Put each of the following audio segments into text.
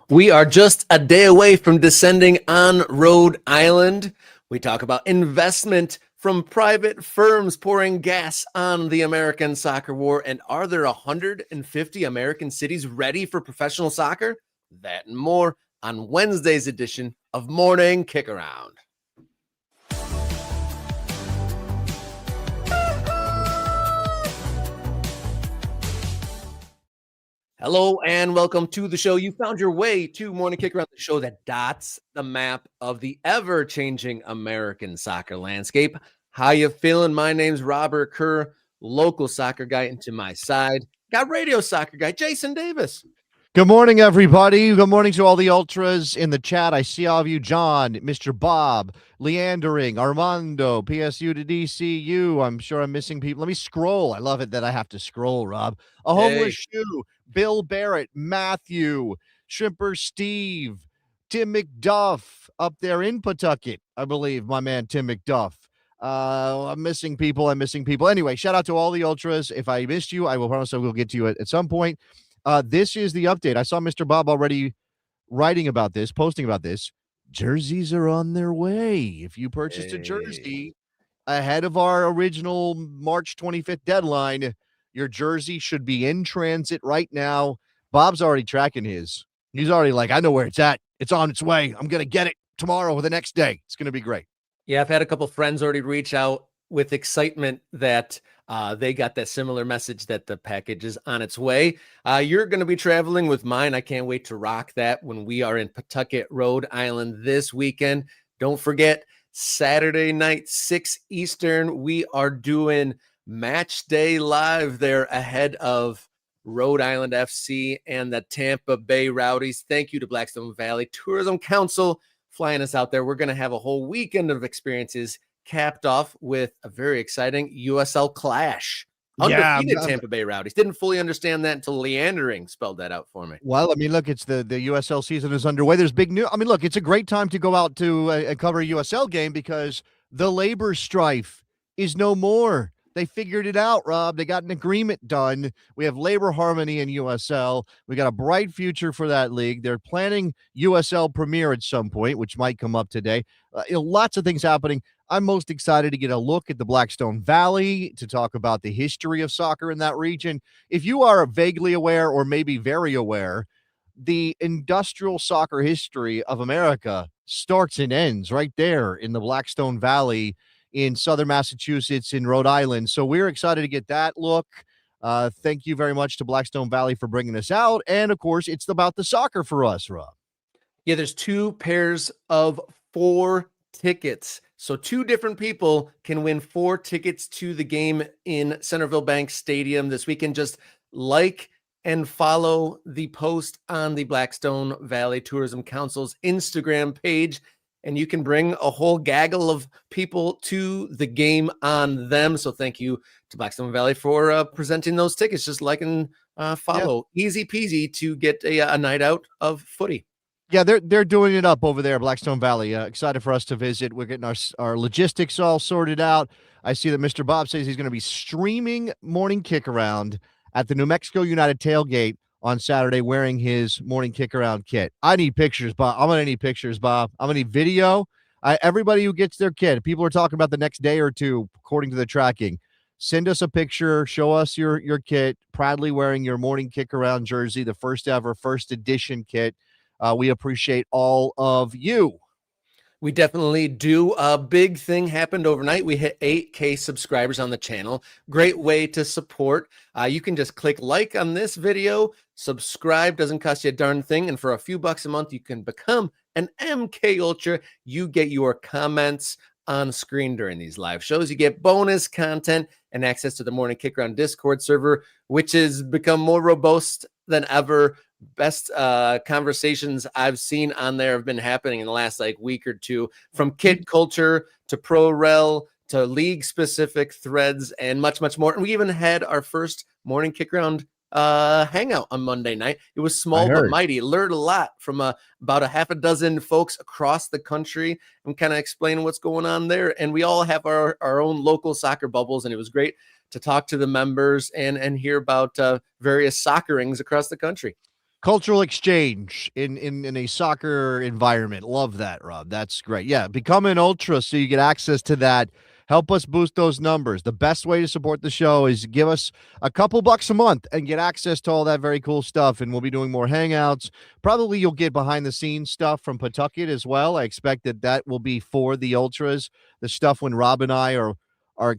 We are just a day away from descending on Rhode Island. We talk about investment from private firms pouring gas on the American soccer war. And are there 150 American cities ready for professional soccer? That and more on Wednesday's edition of Morning Kickaround. Hello and welcome to the show. You found your way to Morning Kick Around, the show that dots the map of the ever-changing American soccer landscape. How you feeling? My name's Robert Kerr, local soccer guy, and to my side, got radio soccer guy Jason Davis. Good morning, everybody. Good morning to all the ultras in the chat. I see all of you, John, Mr. Bob, Leandering, Armando, PSU to DCU. I'm sure I'm missing people. Let me scroll. I love it that I have to scroll, Rob. A Homeless Shoe, Bill Barrett, Matthew, Shrimper Steve, Tim McDuff up there in Pawtucket, I believe, my man Tim McDuff. I'm missing people. Anyway, shout out to all the ultras. If I missed you, I will promise I will get to you at some point. This is the update. I saw Mr. Bob already posting about this. Jerseys are on their way. If you purchased a jersey ahead of our original March 25th deadline, your jersey should be in transit right now. Bob's already tracking his. He's already like, I know where it's at. It's on its way. I'm going to get it tomorrow or the next day. It's going to be great. Yeah, I've had a couple friends already reach out with excitement that they got that similar message that the package is on its way. You're going to be traveling with mine. I can't wait to rock that when we are in Pawtucket, Rhode Island this weekend. Don't forget, Saturday night, 6 Eastern, we are doing Match Day Live there ahead of Rhode Island FC and the Tampa Bay Rowdies. Thank you to Blackstone Valley Tourism Council flying us out there. We're going to have a whole weekend of experiences, capped off with a very exciting USL clash. Undefeated Tampa Bay Rowdies. Didn't fully understand that until Leandering spelled that out for me. Well, I mean, look, it's the USL season is underway. There's big news. I mean, look, it's a great time to go out to cover a USL game because the labor strife is no more. They figured it out, Rob. They got an agreement done. We have labor harmony in USL. We got a bright future for that league. They're planning USL Premier at some point, which might come up today. Lots of things happening. I'm most excited to get a look at the Blackstone Valley to talk about the history of soccer in that region. If you are vaguely aware or maybe very aware, the industrial soccer history of America starts and ends right there in the Blackstone Valley in southern Massachusetts, in Rhode Island. So we're excited to get that look. Thank you very much to Blackstone Valley for bringing us out. And, of course, it's about the soccer for us, Rob. Yeah, there's 2 pairs of 4 tickets. So 2 different people can win 4 tickets to the game in Centerville Bank Stadium this weekend. Just like and follow the post on the Blackstone Valley Tourism Council's Instagram page, and you can bring a whole gaggle of people to the game on them. So thank you to Blackstone Valley for presenting those tickets. Just like and follow. Yeah. Easy peasy to get a night out of footy. Yeah, they're doing it up over there, Blackstone Valley. Excited for us to visit. We're getting our logistics all sorted out. I see that Mr. Bob says he's going to be streaming Morning Kick Around at the New Mexico United tailgate on Saturday wearing his Morning Kick Around kit. I need pictures, Bob. I'm going to need pictures, Bob. I'm going to need video. Everybody who gets their kit, people are talking about the next day or two, according to the tracking. Send us a picture. Show us your kit, proudly wearing your Morning Kick Around jersey, the first ever, first edition kit. We appreciate all of you. We definitely do. A big thing happened overnight. We hit 8K subscribers on the channel. Great way to support. You can just click like on this video. Subscribe doesn't cost you a darn thing. And for a few bucks a month, you can become an MK Ultra. You get your comments on screen during these live shows. You get bonus content and access to the Morning Kick Around Discord server, which has become more robust than ever. Best conversations I've seen on there have been happening in the last week or two, from kid culture to pro rel to league specific threads and much more. And we even had our first Morning Kick Around hangout on Monday night. It was small but mighty. Learned a lot from about a half a dozen folks across the country and kind of explaining what's going on there. And we all have our own local soccer bubbles, and it was great to talk to the members and hear about various soccer rings across the country. Cultural exchange in a soccer environment. Love that, Rob. That's great. Yeah, become an ultra so you get access to that. Help us boost those numbers. The best way to support the show is give us a couple bucks a month and get access to all that very cool stuff. And we'll be doing more hangouts. Probably you'll get behind the scenes stuff from Pawtucket as well. I expect that will be for the ultras. The stuff when Rob and I are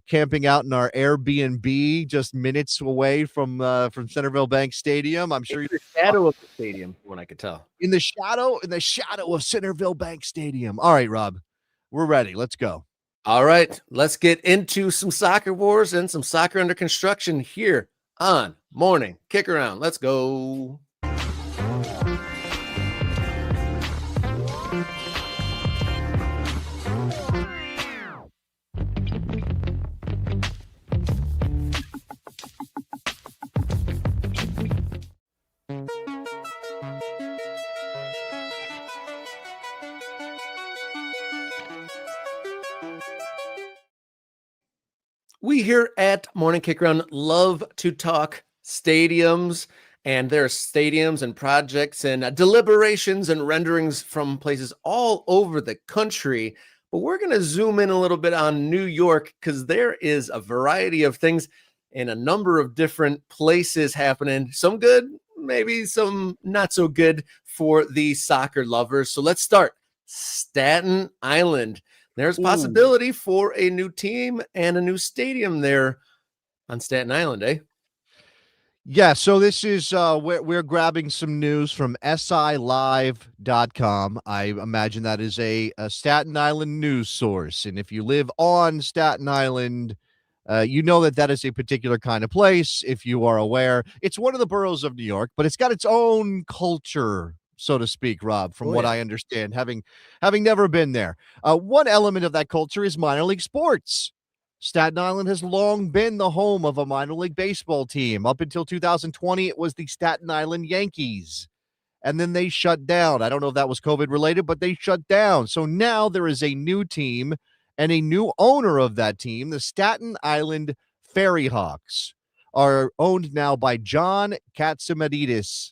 camping out in our Airbnb just minutes away from Centerville Bank Stadium. I'm sure In the shadow of the stadium, from what I could tell. in the shadow of Centerville Bank Stadium. All right, Rob, we're ready. Let's go. All right, let's get into some soccer wars and some soccer under construction here on Morning Kickaround. Let's go. We here at Morning Kickaround love to talk stadiums, and there are stadiums and projects and deliberations and renderings from places all over the country. But we're going to zoom in a little bit on New York because there is a variety of things in a number of different places happening. Some good, maybe some not so good for the soccer lovers. So let's start. Staten Island. There's possibility for a new team and a new stadium there on Staten Island, eh? Yeah, so this is we're grabbing some news from SILive.com. I imagine that is a Staten Island news source. And if you live on Staten Island, you know that is a particular kind of place. If you are aware, it's one of the boroughs of New York, but it's got its own culture, so to speak, Rob, from what I understand, having never been there. One element of that culture is minor league sports. Staten Island has long been the home of a minor league baseball team. Up until 2020, it was the Staten Island Yankees. And then they shut down. I don't know if that was COVID related, but they shut down. So now there is a new team and a new owner of that team. The Staten Island Ferry Hawks are owned now by John Katzimatidis,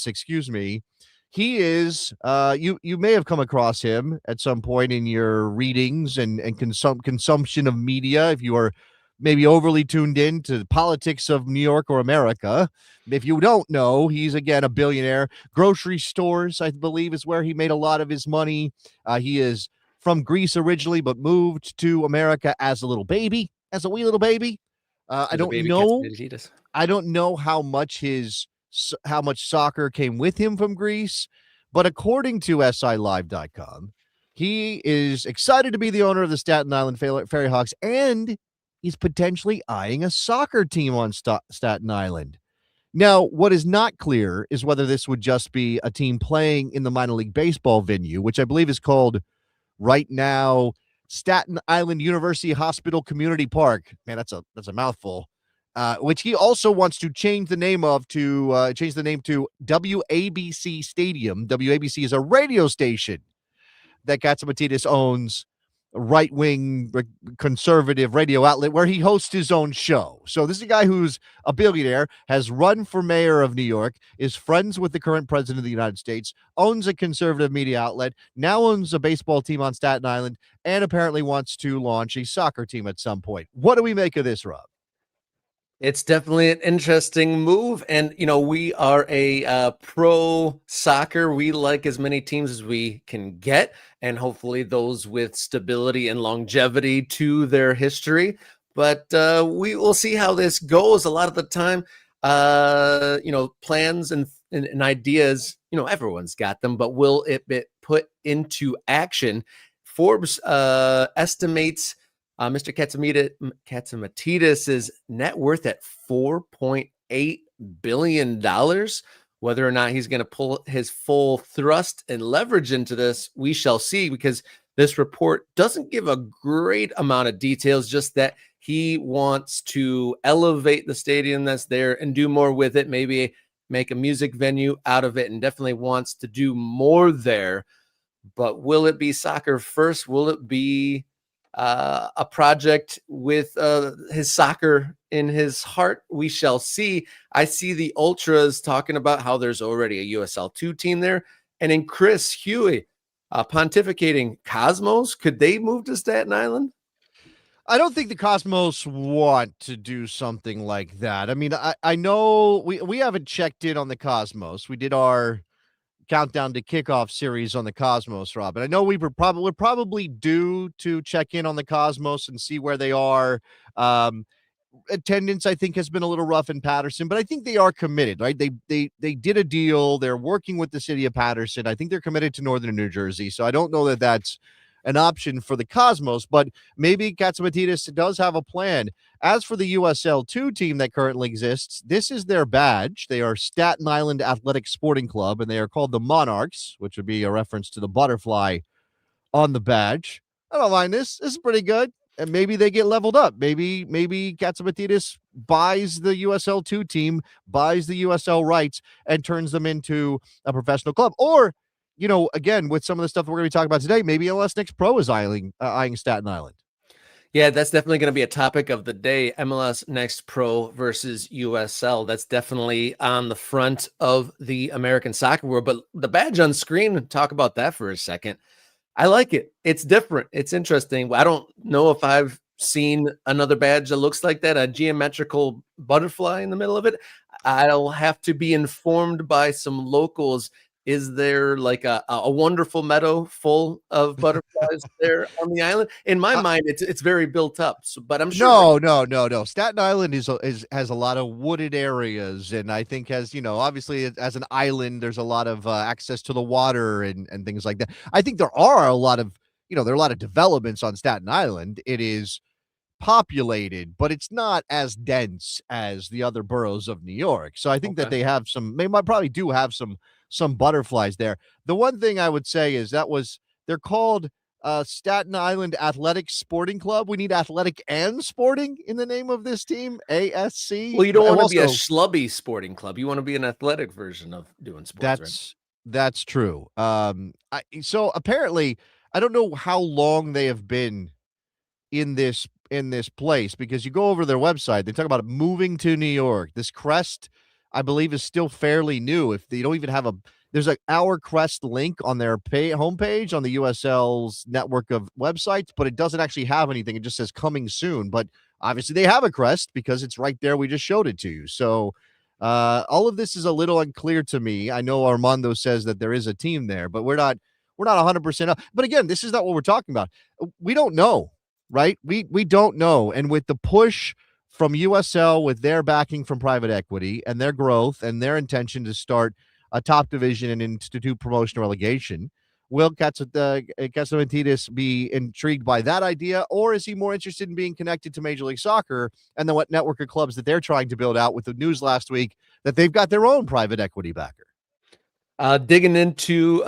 excuse me. He is, you may have come across him at some point in your readings and consumption of media, if you are maybe overly tuned in to the politics of New York or America. If you don't know, he's, again, a billionaire. Grocery stores, I believe, is where he made a lot of his money. He is from Greece originally, but moved to America as a little baby, as a wee little baby. I don't know how much soccer came with him from Greece, but according to SILive.com, he is excited to be the owner of the Staten Island Ferry Hawks, and he's potentially eyeing a soccer team on Staten Island. Now, what is not clear is whether this would just be a team playing in the minor league baseball venue, which I believe is called right now Staten Island University Hospital Community Park. Man, that's a mouthful. Which he also wants to change the name to WABC Stadium. WABC is a radio station that Katzimatidis owns, a right-wing conservative radio outlet where he hosts his own show. So this is a guy who's a billionaire, has run for mayor of New York, is friends with the current president of the United States, owns a conservative media outlet, now owns a baseball team on Staten Island, and apparently wants to launch a soccer team at some point. What do we make of this, Rob? It's definitely an interesting move. And, we are a pro soccer. We like as many teams as we can get, and hopefully those with stability and longevity to their history. But we will see how this goes. A lot of the time, plans and ideas, everyone's got them, but will it be put into action? Forbes estimates Mr. Katzimatidis' net worth at $4.8 billion. Whether or not he's going to pull his full thrust and leverage into this, we shall see, because this report doesn't give a great amount of details, just that he wants to elevate the stadium that's there and do more with it, maybe make a music venue out of it, and definitely wants to do more there. But will it be soccer first? Will it be a project with his soccer in his heart. We shall see. I see the Ultras talking about how there's already a USL 2 team there. And in Chris Huey pontificating, Cosmos, could they move to Staten Island? I don't think the Cosmos want to do something like that. I mean, I know we haven't checked in on the Cosmos. We did our countdown to kickoff series on the Cosmos, Rob. And I know we're probably due to check in on the Cosmos and see where they are. Attendance, I think, has been a little rough in Patterson, but I think they are committed, right? They did a deal. They're working with the city of Patterson. I think they're committed to Northern New Jersey. So I don't know that that's an option for the Cosmos, but maybe Katsimatidis does have a plan. As for the USL 2 team that currently exists, this is their badge. They are Staten Island Athletic Sporting Club, and they are called the Monarchs, which would be a reference to the butterfly on the badge. I don't mind this. This is pretty good. And maybe they get leveled up. Maybe Katsimatidis buys the USL 2 team, buys the USL rights, and turns them into a professional club. Or, again, with some of the stuff that we're going to be talking about today, maybe MLS Next Pro is eyeing Staten Island. Yeah, that's definitely going to be a topic of the day. MLS Next Pro versus USL. That's definitely on the front of the American soccer world. But the badge on screen, talk about that for a second. I like it. It's different. It's interesting. I don't know if I've seen another badge that looks like that, a geometrical butterfly in the middle of it. I'll have to be informed by some locals. Is there like a wonderful meadow full of butterflies there on the island? In my mind, it's very built up. So, but I'm sure. No. Staten Island has a lot of wooded areas, and I think obviously as an island, there's a lot of access to the water and things like that. I think there are a lot of developments on Staten Island. It is populated, but it's not as dense as the other boroughs of New York. So I think that they probably do have some butterflies there. The one thing I would say is they're called Staten Island Athletic Sporting Club. We need athletic and sporting in the name of this team, ASC. Well, you don't want to be a schlubby sporting club. You want to be an athletic version of doing sports. That's true. So apparently, I don't know how long they have been in this place, because you go over their website, they talk about moving to New York. This crest, I believe, is still fairly new. If they don't even have there's an Our Crest link on their homepage on the USL's network of websites, but it doesn't actually have anything. It just says coming soon. But obviously they have a crest because it's right there. We just showed it to you. So all of this is a little unclear to me. I know Armando says that there is a team there, but we're not 100% up. But again, this is not what we're talking about. We don't know, right? We don't know. And with the push from USL, with their backing from private equity and their growth and their intention to start a top division and institute promotion relegation, will Katsimatidis be intrigued by that idea, or is he more interested in being connected to Major League Soccer and then what network of clubs that they're trying to build out, with the news last week that they've got their own private equity backer? Digging into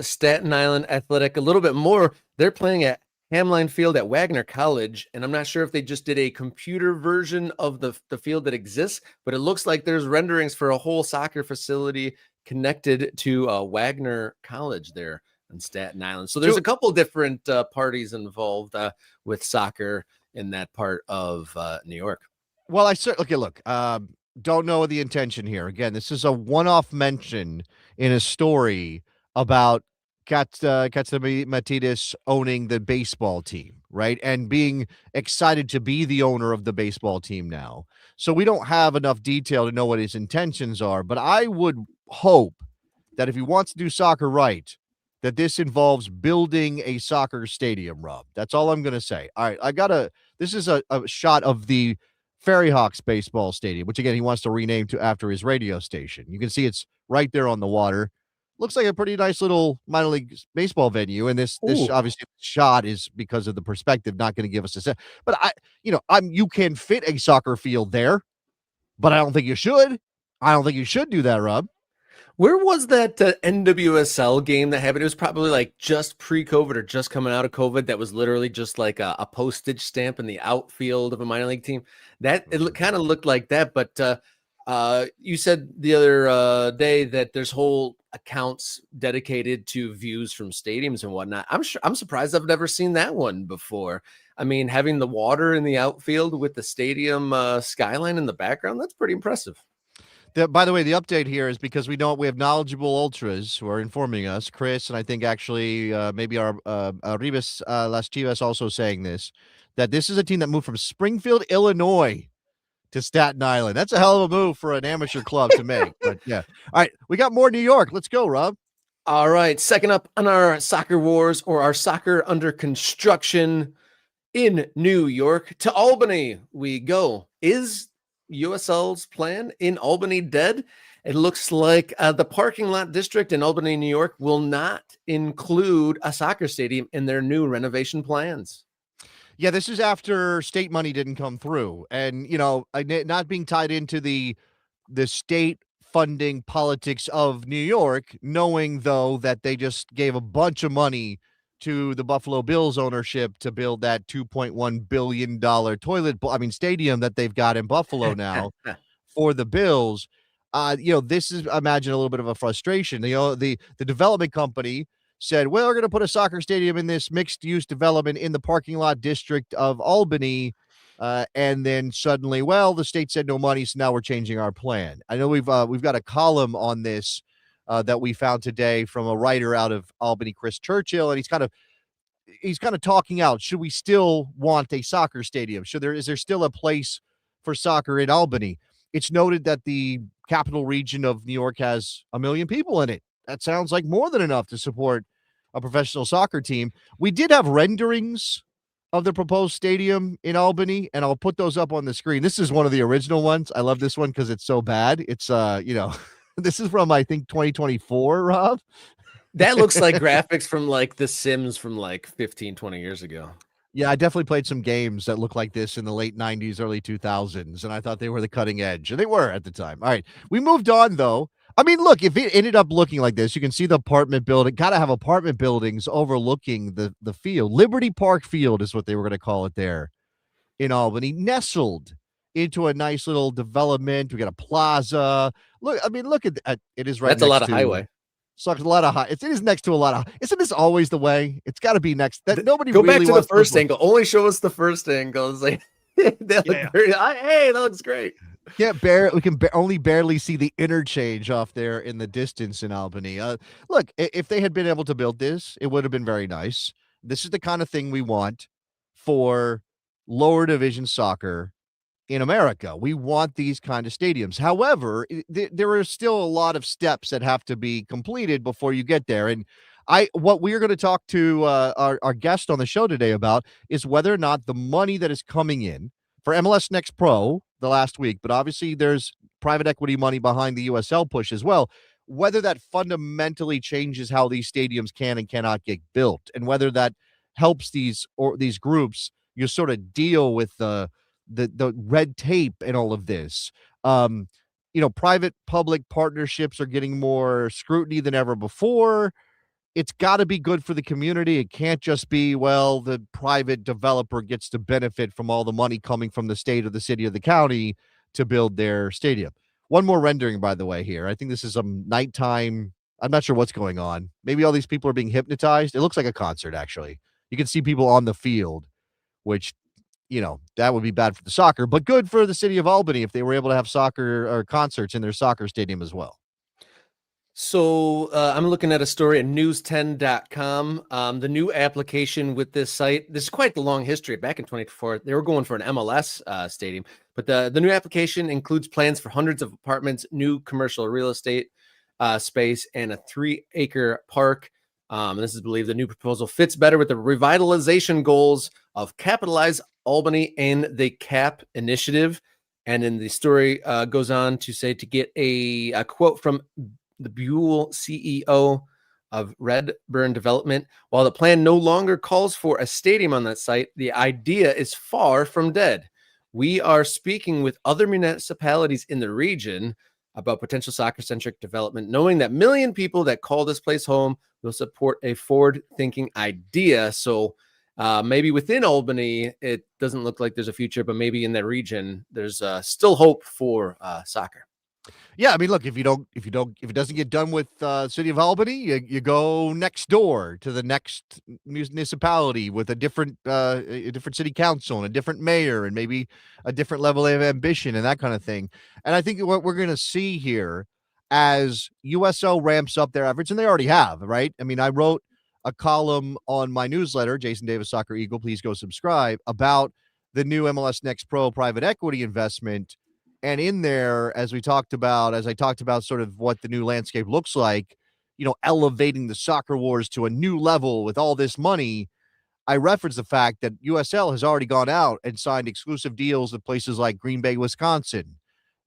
Staten Island Athletic a little bit more, they're playing at Hamline Field at Wagner College, and I'm not sure if they just did a computer version of the field that exists, but it looks like there's renderings for a whole soccer facility connected to Wagner College there in Staten Island. So there's a couple different parties involved with soccer in that part of New York. Well, look, don't know the intention here. Again, this is a one-off mention in a story about Katsimatidis owning the baseball team, right? And being excited to be the owner of the baseball team now. So we don't have enough detail to know what his intentions are, but I would hope that if he wants to do soccer right, that this involves building a soccer stadium, Rob. That's all I'm going to say. All right, this is a shot of the Ferry Hawks baseball stadium, which again, he wants to rename after his radio station. You can see it's right there on the water. Looks like a pretty nice little minor league baseball venue. And this obviously shot is because of the perspective, not going to give us a set. But you can fit a soccer field there, but I don't think you should. I don't think you should do that, Rob. Where was that NWSL game that happened? It was probably like just pre-COVID or just coming out of COVID. That was literally just like a postage stamp in the outfield of a minor league team. It kind of looked like that, but You said the other day that there's whole accounts dedicated to views from stadiums and whatnot. I'm surprised I've never seen that one before. I mean, having the water in the outfield with the stadium skyline in the background, that's pretty impressive. By the way, the update here is because we have knowledgeable ultras who are informing us. Chris, and I think actually maybe our Ribas Las Chivas also saying this, that this is a team that moved from Springfield, Illinois to Staten Island. That's a hell of a move for an amateur club to make. But yeah. All right, we got more New York. Let's go, Rob. All right, second up on our soccer wars, or our soccer under construction in New York, to Albany we go. Is USL's plan in Albany dead? It looks like the parking lot district in Albany, New York will not include a soccer stadium in their new renovation plans. Yeah, this is after state money didn't come through. And, not being tied into the state funding politics of New York, knowing, though, that they just gave a bunch of money to the Buffalo Bills ownership to build that $2.1 billion stadium that they've got in Buffalo now for the Bills. This is, I imagine, a little bit of a frustration. The development company said, well, we're going to put a soccer stadium in this mixed-use development in the parking lot district of Albany. And then suddenly, well, the state said no money, so now we're changing our plan. I know we've got a column on this that we found today from a writer out of Albany, Chris Churchill, and he's kind of talking out. Should we still want a soccer stadium? Is there still a place for soccer in Albany? It's noted that the capital region of New York has 1 million people in it. That sounds like more than enough to support a professional soccer team. We did have renderings of the proposed stadium in Albany, and I'll put those up on the screen. This is one of the original ones. I love this one because it's so bad. It's this is from, I think, 2024, Rob. That looks like graphics from like The Sims from like 15, 20 years ago. Yeah, I definitely played some games that looked like this in the late 90s, early 2000s, and I thought they were the cutting edge, and they were at the time. All right, we moved on, though. I mean, look, if it ended up looking like this, you can see the apartment building. Got to have apartment buildings overlooking the field. Liberty Park Field is what they were going to call it there in Albany, nestled into a nice little development. We got a plaza. Look at it is right. That's next a lot of to, highway. So a lot of high. It is next to a lot of. Isn't this always the way? It's got to be next. That nobody go really back to wants the first angle. Only show us the first angle. It's like hey, that looks great. Yeah, we can only barely see the interchange off there in the distance in Albany. Look, if they had been able to build this, it would have been very nice. This is the kind of thing we want for lower division soccer in America. We want these kind of stadiums. However, there are still a lot of steps that have to be completed before you get there. And what we're going to talk to our guest on the show today about is whether or not the money that is coming in for MLS Next Pro the last week, but obviously there's private equity money behind the USL push as well, whether that fundamentally changes how these stadiums can and cannot get built, and whether that helps these groups sort of deal with the red tape and all of this. Private public partnerships are getting more scrutiny than ever before. It's got to be good for the community. It can't just be, well, the private developer gets to benefit from all the money coming from the state or the city or the county to build their stadium. One more rendering, by the way, here. I think this is some nighttime. I'm not sure what's going on. Maybe all these people are being hypnotized. It looks like a concert, actually. You can see people on the field, which, that would be bad for the soccer, but good for the city of Albany if they were able to have soccer or concerts in their soccer stadium as well. So I'm looking at a story at news10.com. The new application with this site, this is quite the long history. Back in 2024, they were going for an MLS stadium, but the new application includes plans for hundreds of apartments, new commercial real estate space, and a 3-acre park. This is believed the new proposal fits better with the revitalization goals of Capitalize Albany and the CAP initiative. And then the story goes on to say, to get a quote from the Buell CEO of Redburn Development, while the plan no longer calls for a stadium on that site, the idea is far from dead. We are speaking with other municipalities in the region about potential soccer-centric development, knowing that million people that call this place home will support a forward-thinking idea. So maybe within Albany, it doesn't look like there's a future, but maybe in that region, there's still hope for soccer. Yeah, I mean, look, if it doesn't get done with City of Albany, you go next door to the next municipality with a different city council and a different mayor and maybe a different level of ambition and that kind of thing. And I think what we're going to see here as USL ramps up their efforts, and they already have, right? I mean, I wrote a column on my newsletter, Jason Davis Soccer Eagle. Please go subscribe, about the new MLS Next Pro private equity investment. And in there, as I talked about sort of what the new landscape looks like, elevating the soccer wars to a new level with all this money, I referenced the fact that USL has already gone out and signed exclusive deals with places like Green Bay, Wisconsin,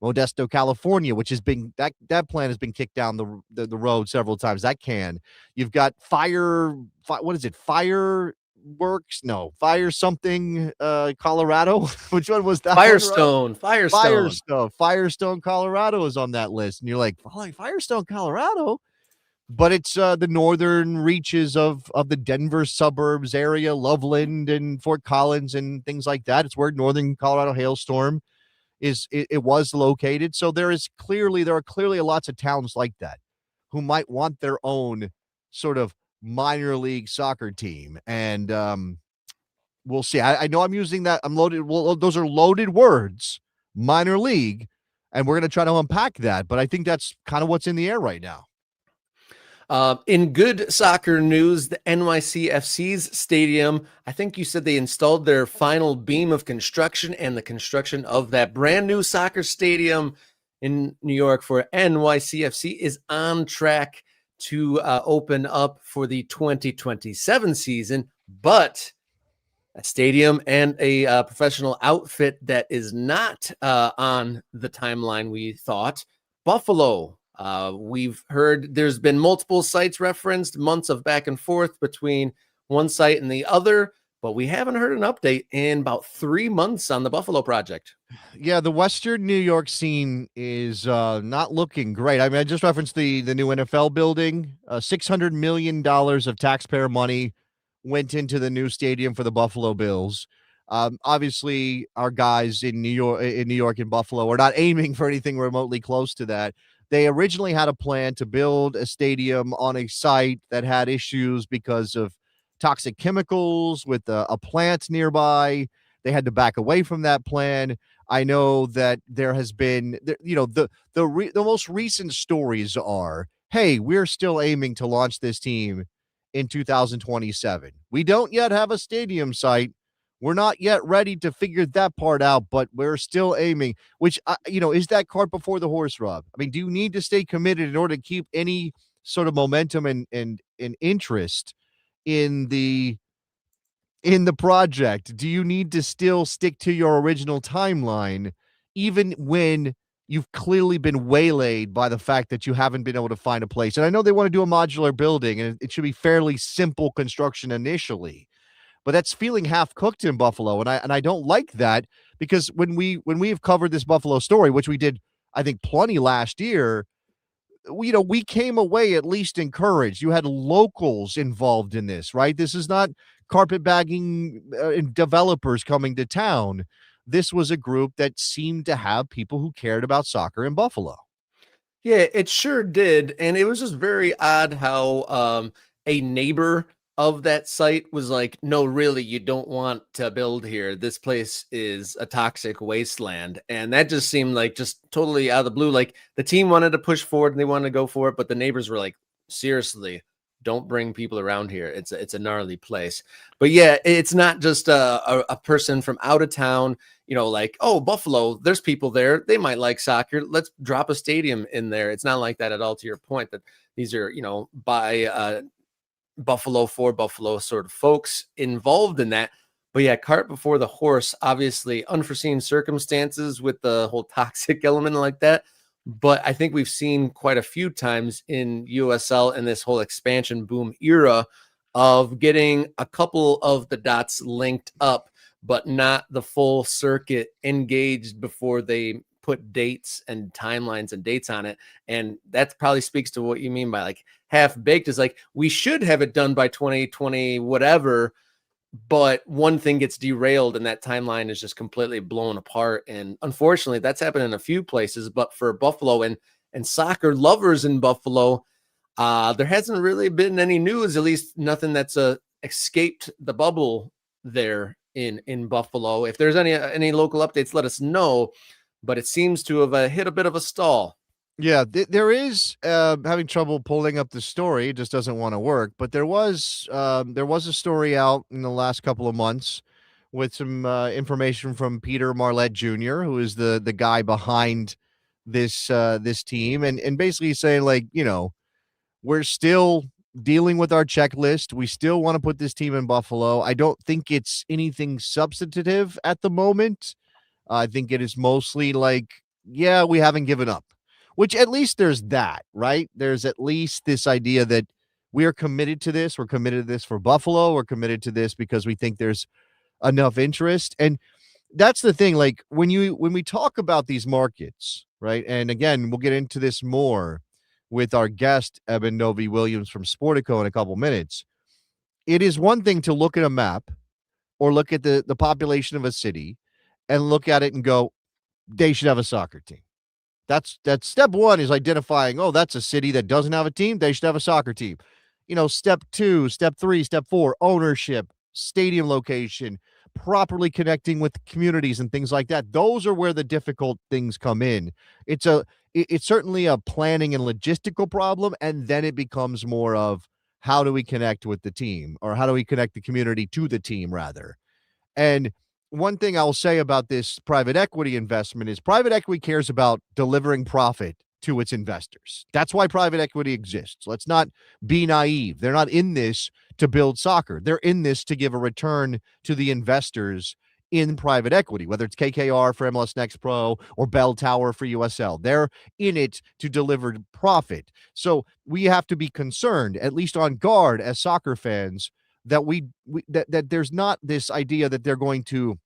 Modesto, California, which has been that plan has been kicked down the road several times. That can. You've got what is it? Fireworks? No, Fire something, Colorado. Which one was that? Firestone. Firestone, Colorado is on that list. And you're like, Firestone, Colorado? But it's the northern reaches of the Denver suburbs area, Loveland and Fort Collins and things like that. It's where Northern Colorado Hailstorm it was located. So there are clearly lots of towns like that who might want their own sort of minor league soccer team. And we'll see. I know I'm using that. I'm loaded. Well, those are loaded words, minor league. And we're going to try to unpack that. But I think that's kind of what's in the air right now. In good soccer news, the NYCFC's stadium, I think you said they installed their final beam of construction, and the construction of that brand new soccer stadium in New York for NYCFC is on track to open up for the 2027 season. But a stadium and a professional outfit that is not on the timeline we thought, Buffalo. We've heard there's been multiple sites referenced, months of back and forth between one site and the other, but we haven't heard an update in about 3 months on the Buffalo project. Yeah, the Western New York scene is not looking great. I mean, I just referenced the new NFL building. $600 million of taxpayer money went into the new stadium for the Buffalo Bills. Obviously, our guys in New York and Buffalo are not aiming for anything remotely close to that. They originally had a plan to build a stadium on a site that had issues because of toxic chemicals with a plant nearby. They had to back away from that plan. I know that there has been, the most recent stories are, hey, we're still aiming to launch this team in 2027. We don't yet have a stadium site. We're not yet ready to figure that part out, but we're still aiming, which, is that cart before the horse, Rob? I mean, do you need to stay committed in order to keep any sort of momentum and interest in the project? Do you need to still stick to your original timeline, even when you've clearly been waylaid by the fact that you haven't been able to find a place? And I know they want to do a modular building, and it should be fairly simple construction initially, but that's feeling half cooked in Buffalo. And I don't like that, because when we have covered this Buffalo story, which we did, I think, plenty last year, we came away at least encouraged. You had locals involved in this, right? This is not carpetbagging developers coming to town. This was a group that seemed to have people who cared about soccer in Buffalo. Yeah, it sure did. And it was just very odd how a neighbor of that site was like, no, really, you don't want to build here. This place is a toxic wasteland. And that just seemed like just totally out of the blue. Like the team wanted to push forward and they wanted to go for it, but the neighbors were like, seriously, don't bring people around here. It's a gnarly place. But yeah, it's not just a person from out of town, like, oh, Buffalo, there's people there. They might like soccer. Let's drop a stadium in there. It's not like that at all, to your point, that these are, by Buffalo for Buffalo sort of folks involved in that. But yeah, cart before the horse, obviously unforeseen circumstances with the whole toxic element like that. But I think we've seen quite a few times in USL in this whole expansion boom era of getting a couple of the dots linked up, but not the full circuit engaged before they put dates and timelines and dates on it. And that probably speaks to what you mean by like half baked, is like, we should have it done by 2020, whatever. but one thing gets derailed and that timeline is just completely blown apart. And unfortunately, that's happened in a few places. But for Buffalo and soccer lovers in Buffalo, there hasn't really been any news, at least nothing that's escaped the bubble there in Buffalo. If there's any local updates, let us know. But it seems to have hit a bit of a stall. Yeah, there is having trouble pulling up the story. It just doesn't want to work. But there was a story out in the last couple of months with some information from Peter Marlette Jr., who is the guy behind this team, and basically saying, like, we're still dealing with our checklist. We still want to put this team in Buffalo. I don't think it's anything substantive at the moment. I think it is mostly like, yeah, we haven't given up, which at least there's that, right? There's at least this idea that we are committed to this. We're committed to this for Buffalo. We're committed to this because we think there's enough interest. And that's the thing. Like when we talk about these markets, right? And again, we'll get into this more with our guest, Eben Novy Williams from Sportico in a couple minutes. It is one thing to look at a map or look at the population of a city and look at it and go, they should have a soccer team. That's step one, is identifying, oh, that's a city that doesn't have a team. They should have a soccer team. Step 2, step 3, step 4, ownership, stadium location, properly connecting with communities and things like that. Those are where the difficult things come in. It's certainly a planning and logistical problem. And then it becomes more of, how do we connect with the team, or how do we connect the community to the team rather? And one thing I'll say about this private equity investment is private equity cares about delivering profit to its investors. That's why private equity exists. Let's not be naive. They're not in this to build soccer. They're in this to give a return to the investors in private equity, whether it's KKR for MLS Next Pro or Bell Tower for USL. They're in it to deliver profit. So we have to be concerned, at least on guard as soccer fans, that that there's not this idea that they're going to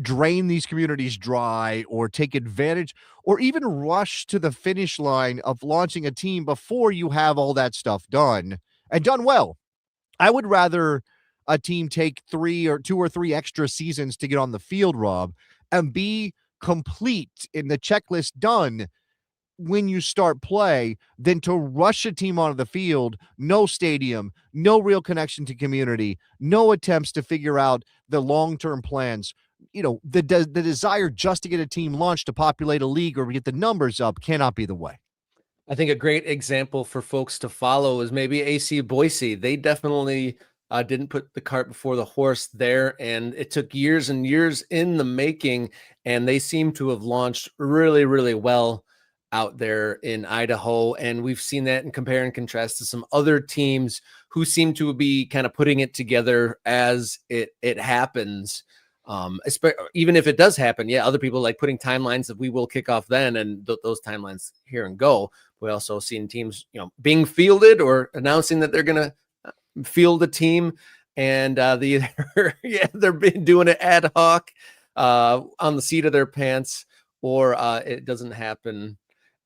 drain these communities dry or take advantage or even rush to the finish line of launching a team before you have all that stuff done and done well. I would rather a team take 2 or 3 extra seasons to get on the field, Rob, and be complete in the checklist done when you start play, than to rush a team onto the field, no stadium, no real connection to community, no attempts to figure out the long-term plans. The desire just to get a team launched to populate a league or get the numbers up cannot be the way. I think a great example for folks to follow is maybe AC Boise. They definitely didn't put the cart before the horse there, and it took years and years in the making, and they seem to have launched really, really well out there in Idaho. And we've seen that in compare and contrast to some other teams who seem to be kind of putting it together as it happens. Even if it does happen, other people like putting timelines that we will kick off then, and those timelines here and go. We also seen teams, being fielded or announcing that they're going to field a team, and they're been doing it ad hoc on the seat of their pants, or it doesn't happen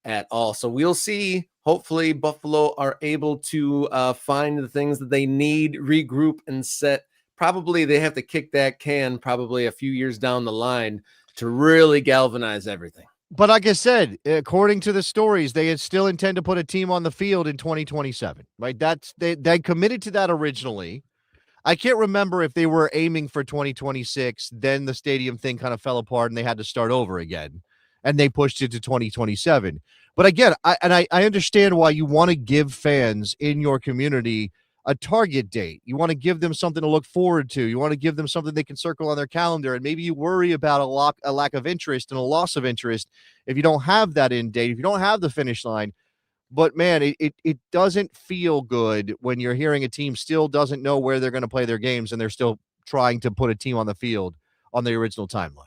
at all. So we'll see. Hopefully Buffalo are able to find the things that they need, regroup, and set. Probably they have to kick that can probably a few years down the line to really galvanize everything. But like I said, according to the stories, they still intend to put a team on the field in 2027, right? They committed to that originally. I can't remember if they were aiming for 2026, then the stadium thing kind of fell apart and they had to start over again, and they pushed it to 2027. But again, I understand why you want to give fans in your community a target date. You want to give them something to look forward to. You want to give them something they can circle on their calendar. And maybe you worry about a lack of interest and a loss of interest if you don't have that end date, if you don't have the finish line. But man, it doesn't feel good when you're hearing a team still doesn't know where they're going to play their games, and they're still trying to put a team on the field on the original timeline.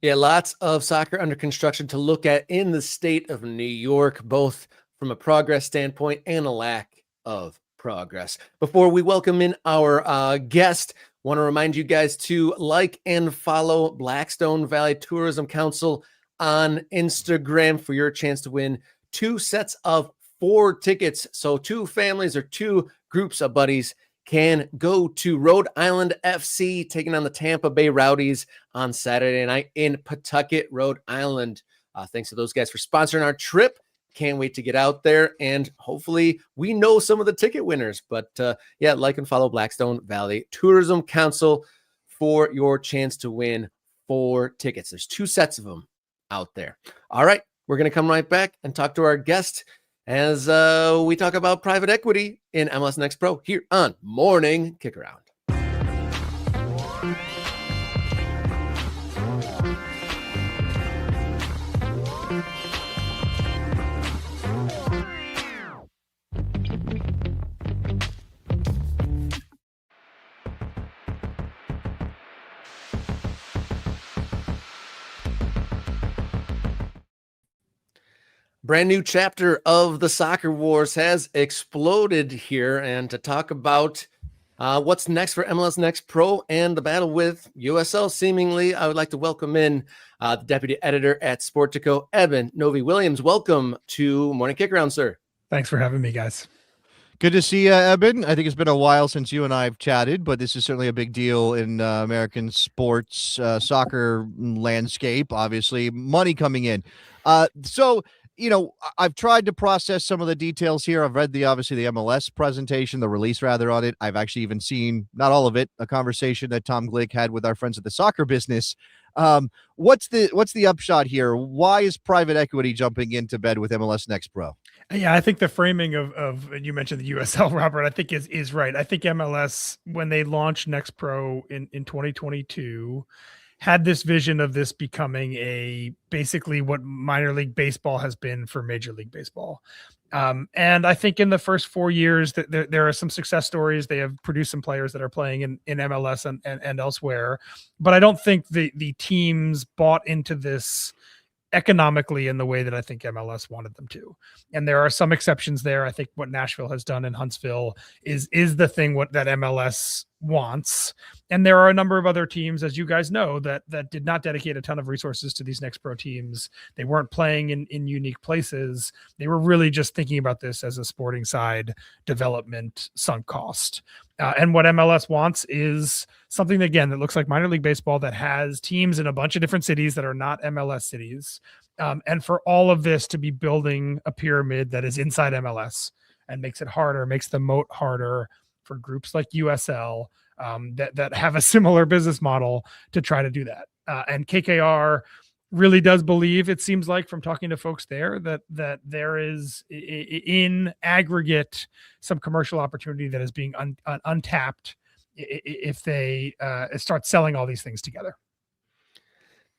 Yeah, lots of soccer under construction to look at in the state of New York, both from a progress standpoint and a lack of progress. Before we welcome in our guest, want to remind you guys to like and follow Blackstone Valley Tourism Council on Instagram for your chance to win 2 sets of 4 tickets. So 2 families or 2 groups of buddies can go to Rhode Island FC taking on the Tampa Bay Rowdies on Saturday night in Pawtucket, Rhode Island. Thanks to those guys for sponsoring our trip. Can't wait to get out there, and hopefully we know some of the ticket winners. But yeah, like and follow Blackstone Valley Tourism Council for your chance to win 4 tickets. There's 2 sets of them out there. All right, we're going to come right back and talk to our guest as we talk about private equity in MLS Next Pro here on Morning Kickaround. Brand new chapter of the soccer wars has exploded here, and to talk about what's next for MLS Next Pro and the battle with USL, seemingly, I would like to welcome in the deputy editor at Sportico, Eben, Novy Williams. Welcome to Morning Kickaround, sir. Thanks for having me, guys. Good to see you, Eben. I think it's been a while since you and I have chatted, but this is certainly a big deal in American sports, soccer landscape, obviously, money coming in. So, you know, I've tried to process some of the details here. I've read obviously the MLS presentation, the release rather on it. I've actually even seen, not all of it, a conversation that Tom Glick had with our friends at the Soccer Business. What's the upshot here? Why is private equity jumping into bed with MLS Next Pro? Yeah, I think the framing of you mentioned the USL, Robert, I think is right. I think MLS, when they launched Next Pro in 2022, had this vision of this becoming basically what minor league baseball has been for Major League Baseball. And I think in the first 4 years that there are some success stories. They have produced some players that are playing in MLS and elsewhere, but I don't think the teams bought into this economically in the way that I think MLS wanted them to. And there are some exceptions there. I think what Nashville has done in Huntsville is the thing that MLS wants. And there are a number of other teams, as you guys know, that did not dedicate a ton of resources to these Next Pro teams. They weren't playing in unique places. They were really just thinking about this as a sporting side development sunk cost. And what MLS wants is something, again, that looks like minor league baseball, that has teams in a bunch of different cities that are not MLS cities. And for all of this to be building a pyramid that is inside MLS and makes it harder, makes the moat harder for groups like USL that have a similar business model to try to do that. And KKR really does believe, it seems like from talking to folks there, that there is in aggregate some commercial opportunity that is being untapped if they start selling all these things together.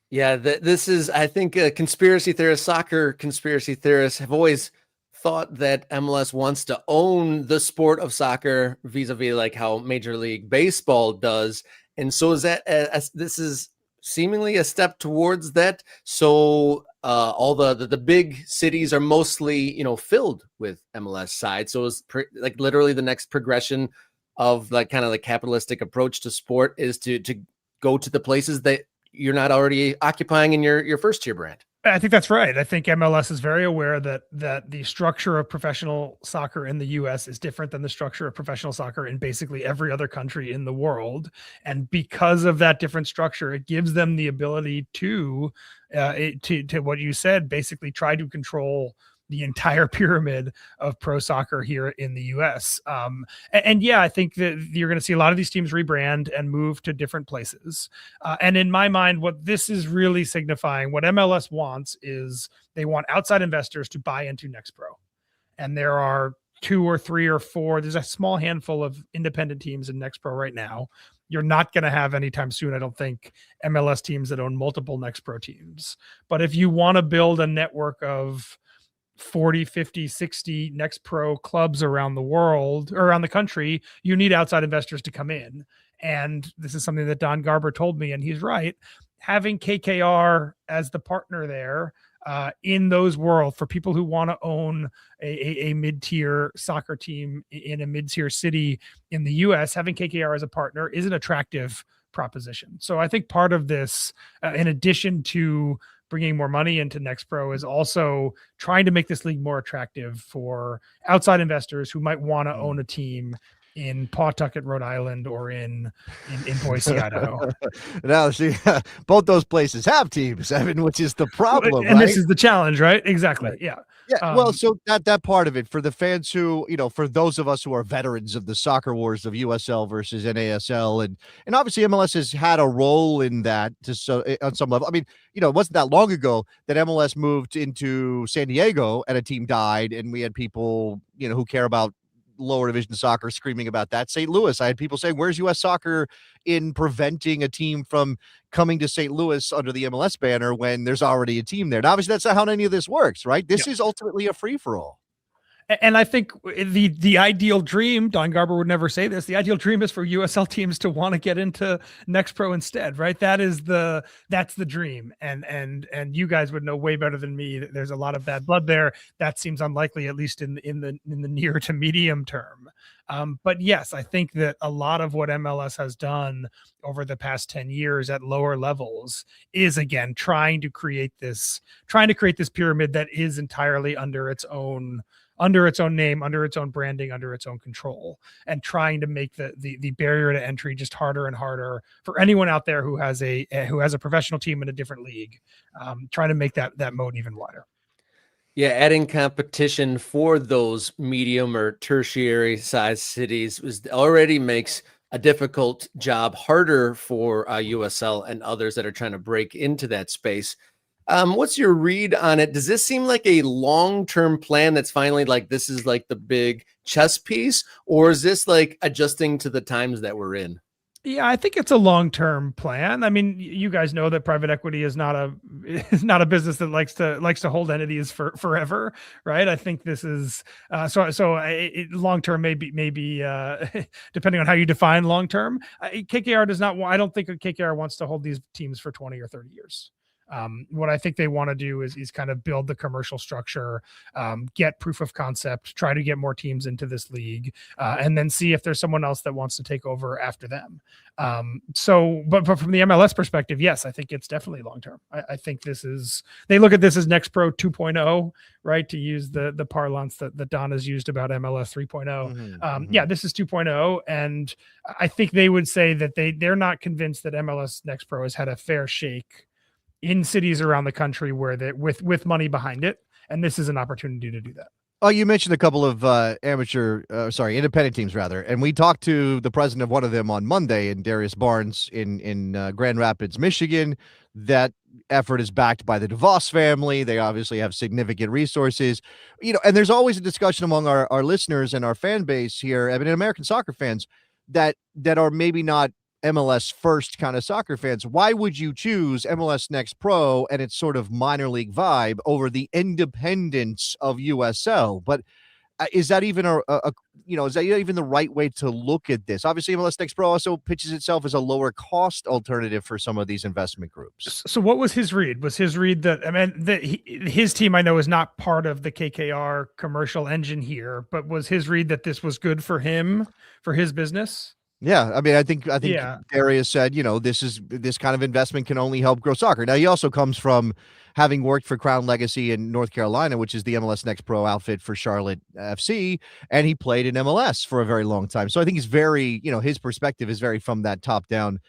Yeah, this is, I think, conspiracy theorists, soccer conspiracy theorists have always thought that MLS wants to own the sport of soccer vis-a-vis like how Major League Baseball does. And so is that this is seemingly a step towards that. So all the big cities are mostly, you know, filled with MLS sides. So it's like literally the next progression of like kind of the capitalistic approach to sport is to go to the places that you're not already occupying in your first tier brand. I think that's right. I think MLS is very aware that the structure of professional soccer in the US is different than the structure of professional soccer in basically every other country in the world. And because of that different structure, it gives them the ability to what you said, basically try to control the entire pyramid of pro soccer here in the US. And yeah, I think that you're going to see a lot of these teams rebrand and move to different places. And in my mind, what this is really signifying, what MLS wants is they want outside investors to buy into Next Pro. And there are 2 or 3 or 4, there's a small handful of independent teams in Next Pro right now. You're not going to have anytime soon, I don't think, MLS teams that own multiple Next Pro teams. But if you want to build a network of 40, 50, 60 Next Pro clubs around the world or around the country, you need outside investors to come in. And this is something that Don Garber told me, and he's right. Having KKR as the partner there in those worlds for people who want to own a mid-tier soccer team in a mid-tier city in the US, having KKR as a partner is an attractive proposition. So I think part of this, in addition to bringing more money into Next Pro, is also trying to make this league more attractive for outside investors who might want to own a team in Pawtucket, Rhode Island, or in Boise, Idaho. Now, see, both those places have teams, Evan, which is the problem, and right? this is the challenge, right? Exactly. Right. Yeah. Yeah, well, so that part of it for the fans who, for those of us who are veterans of the soccer wars of USL versus NASL, and obviously MLS has had a role in that on some level. I mean, it wasn't that long ago that MLS moved into San Diego and a team died, and we had people, who care about lower division soccer screaming about that. St. Louis, I had people saying, where's U.S. soccer in preventing a team from coming to St. Louis under the MLS banner when there's already a team there? And obviously that's not how any of this works, right? This is ultimately a free-for-all. And I think the ideal dream, Don Garber would never say this, the ideal dream is for USL teams to want to get into Next Pro instead, right? That's the dream. And you guys would know way better than me that there's a lot of bad blood there. That seems unlikely, at least in the near to medium term. But yes, I think that a lot of what MLS has done over the past 10 years at lower levels is, again, trying to create this pyramid that is entirely under its own name, under its own branding, under its own control, and trying to make the barrier to entry just harder and harder for anyone out there who has a professional team in a different league, trying to make that moat even wider. Yeah, adding competition for those medium or tertiary size cities already makes a difficult job harder for USL and others that are trying to break into that space. What's your read on it? Does this seem like a long-term plan that's finally like, this is like the big chess piece, or is this like adjusting to the times that we're in? Yeah, I think it's a long-term plan. I mean, you guys know that private equity is not a business that likes to hold entities for forever, right? I think this is long-term, maybe depending on how you define long-term. KKR does not. I don't think KKR wants to hold these teams for 20 or 30 years. What I think they want to do is kind of build the commercial structure, get proof of concept, try to get more teams into this league, and then see if there's someone else that wants to take over after them. But from the MLS perspective, yes, I think it's definitely long-term. I think they look at this as Next Pro 2.0, right? To use the parlance that Don has used about MLS 3.0. Yeah, this is 2.0. And I think they would say that they're not convinced that MLS Next Pro has had a fair shake in cities around the country where with money behind it. And this is an opportunity to do that. Oh, you mentioned a couple of independent teams rather. And we talked to the president of one of them on Monday, and Darius Barnes in Grand Rapids, Michigan. That effort is backed by the DeVos family. They obviously have significant resources, and there's always a discussion among our listeners and our fan base here, I mean, American soccer fans that are maybe not MLS first kind of soccer fans. Why would you choose MLS Next Pro and its sort of minor league vibe over the independence of USL? But is that even is that even the right way to look at this? Obviously, MLS Next Pro also pitches itself as a lower cost alternative for some of these investment groups. So what was his read? Was his read that, I mean, his team, I know, is not part of the KKR commercial engine here, but was his read that this was good for him, for his business? Yeah, I mean, I think Darius said, this kind of investment can only help grow soccer. Now, he also comes from having worked for Crown Legacy in North Carolina, which is the MLS Next Pro outfit for Charlotte FC, and he played in MLS for a very long time. So I think he's very, his perspective is very from that top-down,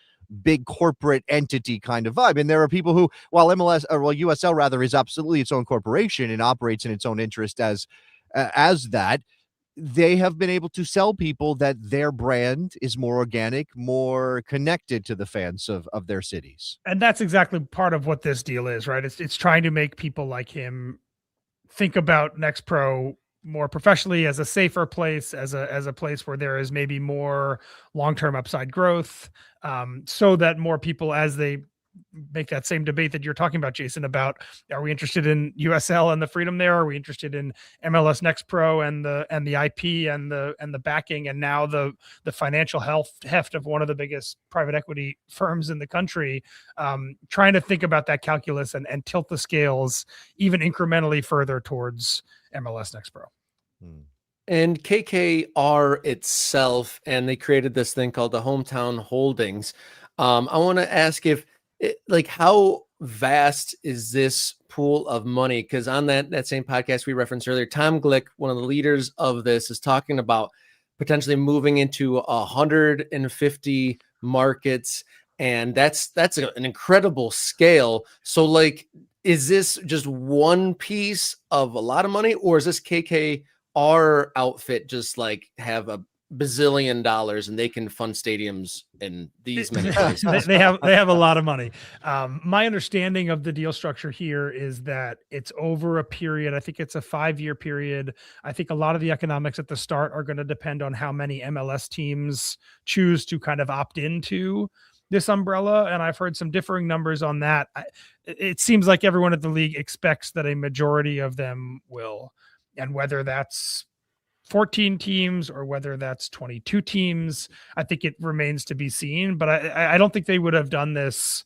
big corporate entity kind of vibe. And there are people who, while USL rather is absolutely its own corporation and operates in its own interest as that, they have been able to sell people that their brand is more organic, more connected to the fans of their cities. And that's exactly part of what this deal is, right? It's trying to make people like him think about Next Pro more professionally, as a safer place, as a place where there is maybe more long-term upside growth, so that more people, as they make that same debate that you're talking about, Jason, about, are we interested in USL and the freedom there? Are we interested in MLS Next Pro and the IP and the backing, and now the financial heft of one of the biggest private equity firms in the country, trying to think about that calculus and tilt the scales even incrementally further towards MLS Next Pro. And KKR itself, and they created this thing called the Hometown Holdings. I want to ask how vast is this pool of money? Because on that same podcast we referenced earlier, Tom Glick, one of the leaders of this, is talking about potentially moving into 150 markets. And that's an incredible scale. So like, is this just one piece of a lot of money, or is this KKR outfit just like have a bazillion dollars and they can fund stadiums in these many places? they have a lot of money. My understanding of the deal structure here is that it's over a period. I think it's a 5-year period. I think a lot of the economics at the start are going to depend on how many MLS teams choose to kind of opt into this umbrella. And I've heard some differing numbers on that. It seems like everyone at the league expects that a majority of them will, and whether that's 14 teams or whether that's 22 teams, I think it remains to be seen. But I don't think they would have done this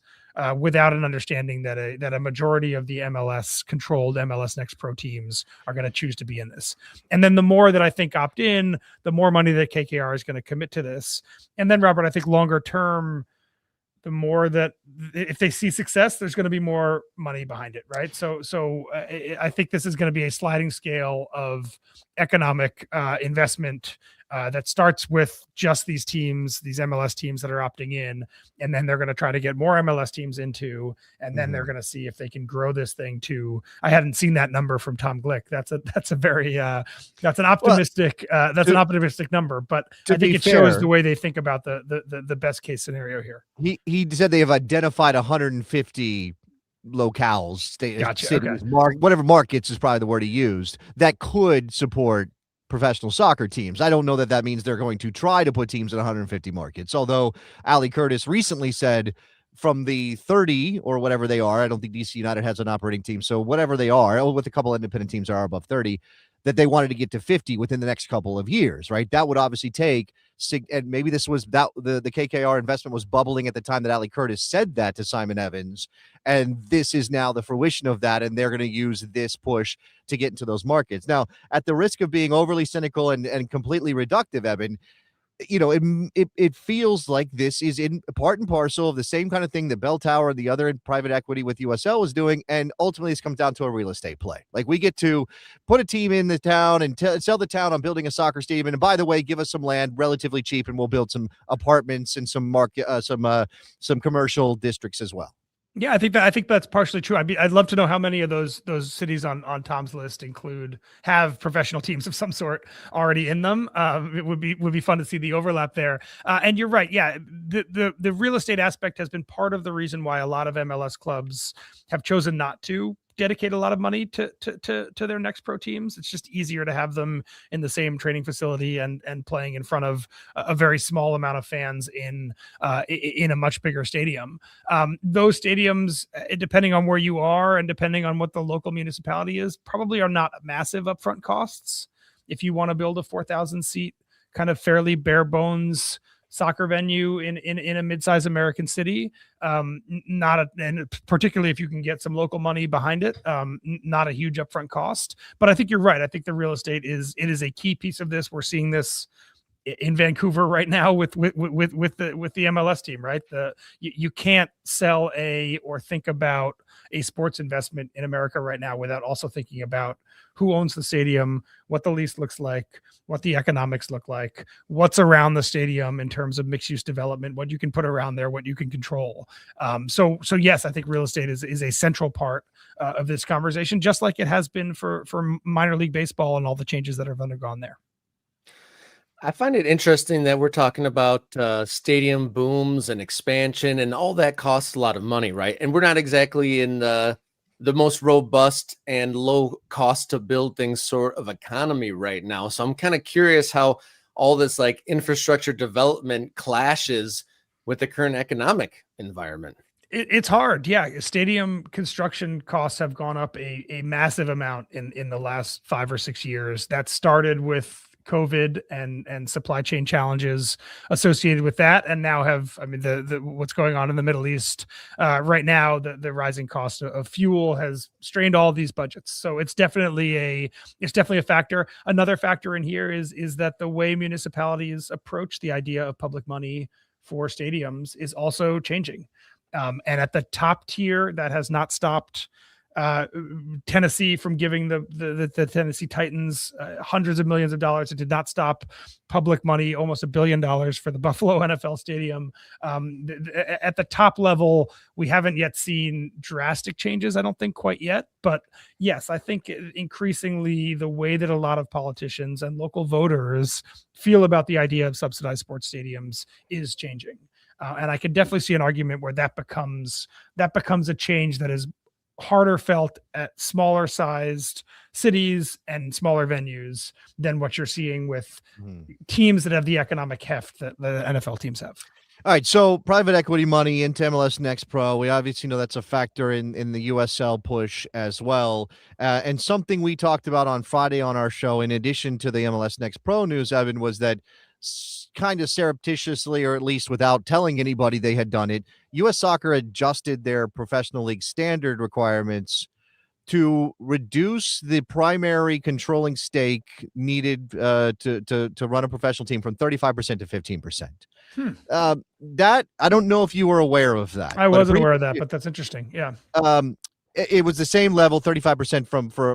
without an understanding that a majority of the controlled MLS Next Pro teams are going to choose to be in this. And then the more that I think opt in, the more money that KKR is going to commit to this. And then, Robert, I think longer term, the more that if they see success, there's going to be more money behind it, right? So I think this is going to be a sliding scale of economic investment that starts with just these teams, these MLS teams that are opting in, and then they're going to try to get more MLS teams into, and then they're going to see if they can grow this thing to. I hadn't seen that number from Tom Glick. That's a very that's an optimistic an optimistic number, but I think it shows the way they think about the best case scenario here. He said they have identified 150 locales, Gotcha. cities, whatever markets is probably the word he used, that could support professional soccer teams. I don't know that means they're going to try to put teams in 150 markets, although Ali Curtis recently said from the 30 or whatever they are, I don't think DC United has an operating team, so whatever they are, with a couple independent teams are above 30, that they wanted to get to 50 within the next couple of years, right? That would obviously take, and maybe this was that the KKR investment was bubbling at the time that Ali Curtis said that to Simon Evans, and this is now the fruition of that, and they're going to use this push to get into those markets. Now, at the risk of being overly cynical and completely reductive, Eben, you know, it feels like this is in part and parcel of the same kind of thing that Bell Tower and the other private equity with USL was doing. And ultimately this comes down to a real estate play. Like, we get to put a team in the town and sell the town on building a soccer stadium. And by the way, give us some land relatively cheap and we'll build some apartments and some commercial districts as well. Yeah, I think that's partially true. I'd love to know how many of those cities on Tom's list have professional teams of some sort already in them. It would be fun to see the overlap there. And you're right. Yeah, the real estate aspect has been part of the reason why a lot of MLS clubs have chosen not to dedicate a lot of money to their Next Pro teams. It's just easier to have them in the same training facility and playing in front of a very small amount of fans in a much bigger stadium. Those stadiums, depending on where you are and depending on what the local municipality is, probably are not massive upfront costs. If you want to build a 4,000 seat kind of fairly bare bones soccer venue in a mid-sized American city, and particularly if you can get some local money behind it, not a huge upfront cost. But I think you're right. I think the real estate is a key piece of this. We're seeing this in Vancouver right now with the MLS team, right? You can't sell or think about a sports investment in America right now without also thinking about who owns the stadium, what the lease looks like, what the economics look like, what's around the stadium in terms of mixed use development, what you can put around there, what you can control. So yes, I think real estate is a central part of this conversation, just like it has been for minor league baseball and all the changes that have undergone there. I find it interesting that we're talking about stadium booms and expansion, and all that costs a lot of money, right? And we're not exactly in the most robust and low cost to build things sort of economy right now. So I'm kind of curious how all this like infrastructure development clashes with the current economic environment. It's hard. Yeah. Stadium construction costs have gone up a massive amount in the last 5 or 6 years. That started with COVID and supply chain challenges associated with that, and now the what's going on in the Middle East right now. The rising cost of fuel has strained all these budgets, so it's definitely a factor. Another factor in here is that the way municipalities approach the idea of public money for stadiums is also changing, and at the top tier, that has not stopped Tennessee from giving the Tennessee Titans hundreds of millions of dollars. It did not stop public money, almost $1 billion for the Buffalo NFL Stadium. At the top level, we haven't yet seen drastic changes, I don't think quite yet. But yes, I think increasingly the way that a lot of politicians and local voters feel about the idea of subsidized sports stadiums is changing. And I could definitely see an argument where that becomes a change that is harder felt at smaller sized cities and smaller venues than what you're seeing with teams that have the economic heft that the NFL teams have. All right, so private equity money into MLS Next Pro. We obviously know that's a factor in the USL push as well. And something we talked about on Friday on our show, in addition to the MLS Next Pro news, Eben, was that kind of surreptitiously, or at least without telling anybody they had done it, U.S. Soccer adjusted their professional league standard requirements to reduce the primary controlling stake needed to run a professional team from 35% to 15%. That, I don't know if you were aware of that. I wasn't aware of that, but that's interesting. Yeah. It was the same level, 35%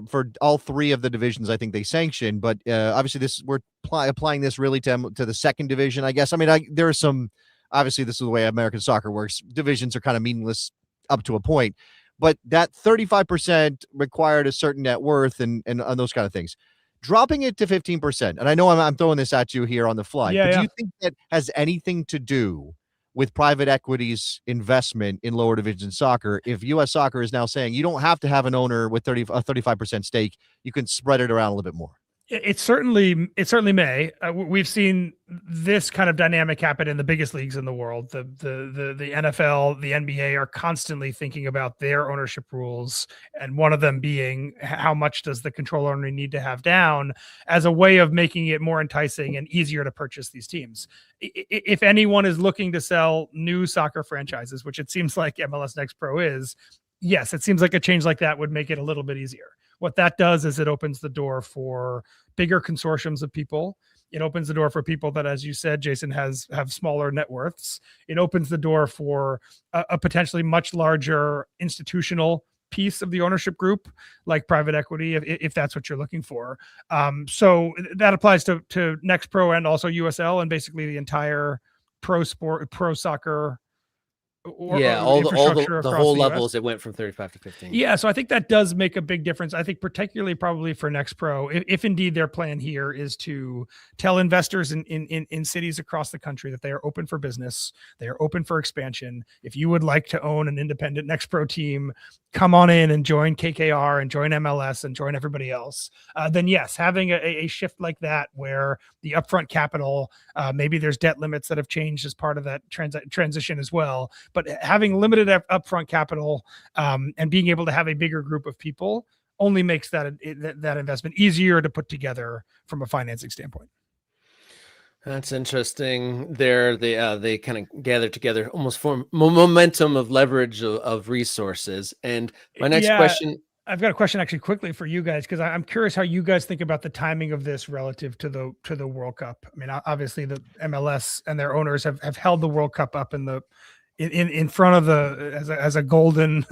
for all three of the divisions I think they sanctioned. But obviously we're applying this really to the second division, I guess. I mean, there are some, obviously this is the way American soccer works. Divisions are kind of meaningless up to a point. But that 35% required a certain net worth and those kind of things. Dropping it to 15%, and I know I'm throwing this at you here on the fly, but do you think that has anything to do with private equity's investment in lower division soccer? If U.S. Soccer is now saying you don't have to have an owner with a 35% stake, you can spread it around a little bit more. It certainly may. We've seen this kind of dynamic happen in the biggest leagues in the world. The NFL, the NBA are constantly thinking about their ownership rules, and one of them being how much does the control owner need to have down as a way of making it more enticing and easier to purchase these teams. If anyone is looking to sell new soccer franchises, which it seems like MLS Next Pro is, yes, it seems like a change like that would make it a little bit easier. What that does is it opens the door for bigger consortiums of people. It opens the door for people that, as you said, Jason, have smaller net worths. It opens the door for a potentially much larger institutional piece of the ownership group, like private equity, if that's what you're looking for. So that applies to Next Pro and also USL and basically the entire pro soccer. All the whole levels, it went from 35 to 15. Yeah, so I think that does make a big difference. I think particularly probably for Next Pro, if indeed their plan here is to tell investors in cities across the country that they are open for business, they are open for expansion. If you would like to own an independent Next Pro team, come on in and join KKR and join MLS and join everybody else. Then yes, having a shift like that where the upfront capital, maybe there's debt limits that have changed as part of that transition as well. But having limited upfront capital and being able to have a bigger group of people only makes that investment easier to put together from a financing standpoint. That's interesting. They kind of gather together, almost form momentum of leverage of resources. And my next question. I've got a question actually quickly for you guys, because I'm curious how you guys think about the timing of this relative to the World Cup. I mean, obviously the MLS and their owners have held the World Cup up in front of as gold in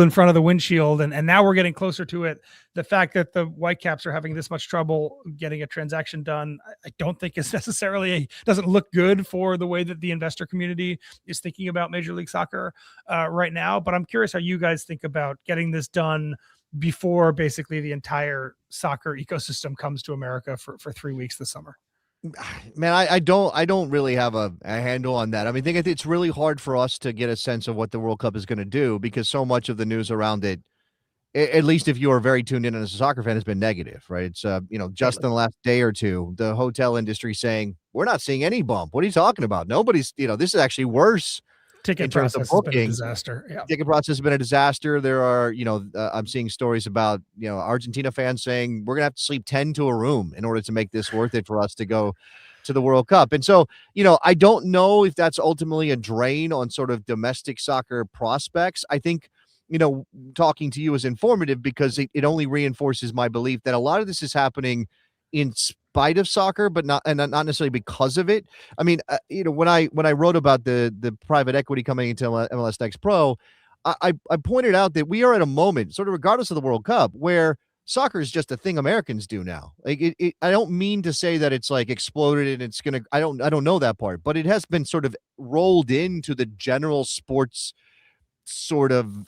front of the windshield, and now we're getting closer to it. The fact that the Whitecaps are having this much trouble getting a transaction done, I don't think is necessarily doesn't look good for the way that the investor community is thinking about Major League Soccer right now. But I'm curious how you guys think about getting this done before basically the entire soccer ecosystem comes to America for 3 weeks this summer. Man, I don't really have a handle on that. I mean, I think it's really hard for us to get a sense of what the World Cup is going to do, because so much of the news around it, at least if you are very tuned in as a soccer fan, has been negative, right? It's just in the last day or two, the hotel industry saying we're not seeing any bump. What are you talking about? Nobody's, this is actually worse. Ticket process has been a disaster. Yeah. Ticket process has been a disaster. There are, I'm seeing stories about, Argentina fans saying we're going to have to sleep 10 to a room in order to make this worth it for us to go to the World Cup. And so, I don't know if that's ultimately a drain on sort of domestic soccer prospects. I think, talking to you is informative, because it only reinforces my belief that a lot of this is happening in spite of soccer, but not necessarily because of it. I mean, when I wrote about the private equity coming into MLS Next Pro, I pointed out that we are at a moment, sort of regardless of the World Cup, where soccer is just a thing Americans do now. Like I don't mean to say that it's like exploded and it's gonna. I don't know that part, but it has been sort of rolled into the general sports sort of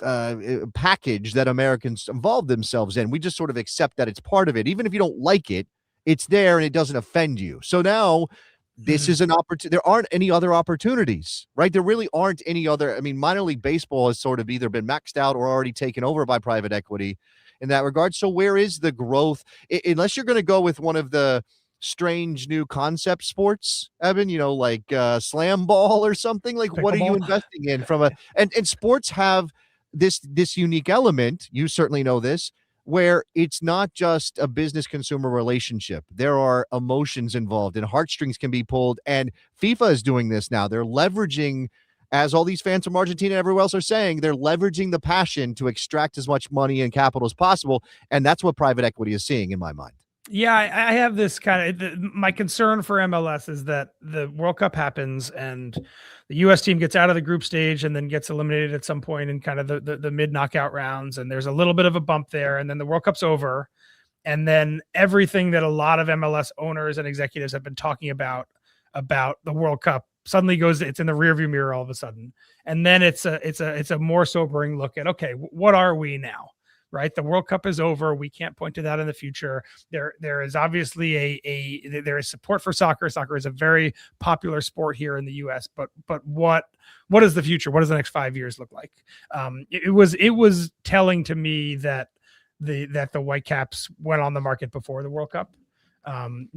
package that Americans involve themselves in. We just sort of accept that it's part of it, even if you don't like it. It's there and it doesn't offend you. So now this is an opportunity. There aren't any other opportunities, right? There really aren't any other. I mean, minor league baseball has sort of either been maxed out or already taken over by private equity in that regard. So where is the growth? Unless you're going to go with one of the strange new concept sports, Eben, like slam ball or something, like what are you investing in from and sports have this unique element. You certainly know this, where it's not just a business consumer relationship. There are emotions involved and heartstrings can be pulled. And FIFA is doing this now. They're leveraging, as all these fans from Argentina and everywhere else are saying, they're leveraging the passion to extract as much money and capital as possible. And that's what private equity is seeing in my mind. Yeah, I have this kind of my concern for MLS is that the World Cup happens and the U.S. team gets out of the group stage and then gets eliminated at some point in kind of the mid knockout rounds. And there's a little bit of a bump there. And then the World Cup's over. And then everything that a lot of MLS owners and executives have been talking about the World Cup suddenly it's in the rearview mirror all of a sudden. And then it's a more sobering look at, okay, what are we now? Right. The World Cup is over. We can't point to that in the future. There is obviously there is support for soccer. Soccer is a very popular sport here in the US, but what is the future? What does the next 5 years look like? It was telling to me that the Whitecaps went on the market before the World Cup.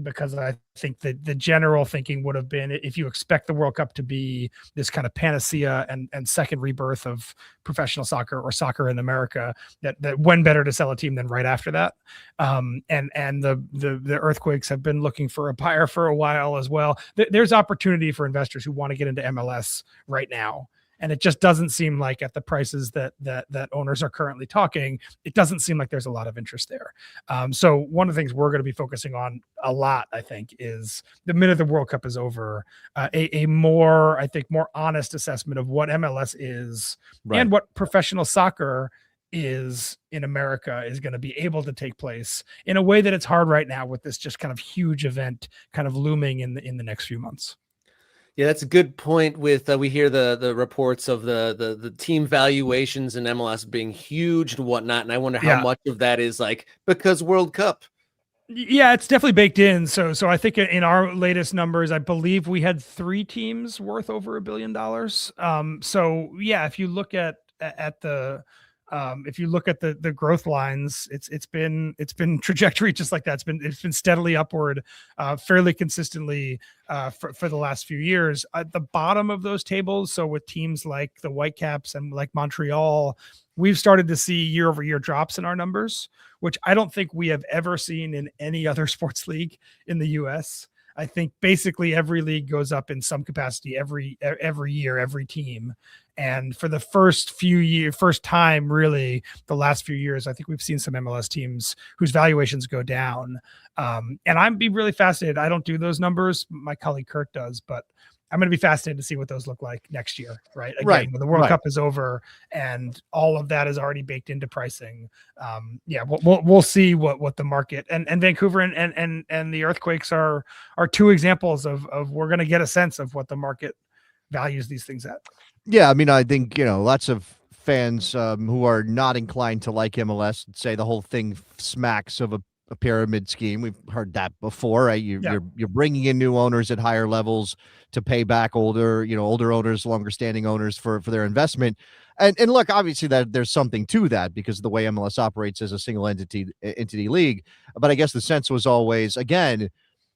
Because I think that the general thinking would have been, if you expect the World Cup to be this kind of panacea and second rebirth of professional soccer or soccer in America, that when better to sell a team than right after that. And the Earthquakes have been looking for a buyer for a while as well. There's opportunity for investors who want to get into MLS right now. And it just doesn't seem like at the prices that owners are currently talking, it doesn't seem like there's a lot of interest there. So one of the things we're going to be focusing on a lot, I think, is the minute the World Cup is over, a more honest assessment of what MLS is and what professional soccer is in America is going to be able to take place in a way that it's hard right now with this just kind of huge event kind of looming in the next few months. Yeah, that's a good point. With we hear the reports of the team valuations in MLS being huge and whatnot, and I wonder how much of that is like because World Cup. Yeah, it's definitely baked in. So I think in our latest numbers, I believe we had 3 teams worth over $1 billion. So yeah, if you look at the growth lines, it's been trajectory just like that. It's been steadily upward, fairly consistently for the last few years. At the bottom of those tables, so with teams like the Whitecaps and like Montreal, we've started to see year-over-year drops in our numbers, which I don't think we have ever seen in any other sports league in the U.S. I think basically every league goes up in some capacity every year, every team. And for the first time, really, the last few years, I think we've seen some MLS teams whose valuations go down. And I'd be really fascinated. I don't do those numbers. My colleague Kurt does, but I'm going to be fascinated to see what those look like next year. Right. Again, when the World Cup is over and all of that is already baked into pricing. We'll see what the market and Vancouver and the Earthquakes are 2 examples of we're going to get a sense of what the market values these things at. Yeah, I mean, I think, lots of fans who are not inclined to like MLS say the whole thing smacks of a pyramid scheme. We've heard that before, right? You're bringing in new owners at higher levels to pay back older owners, longer standing owners for their investment. And look, obviously that there's something to that because of the way MLS operates as a single entity league. But I guess the sense was always, again,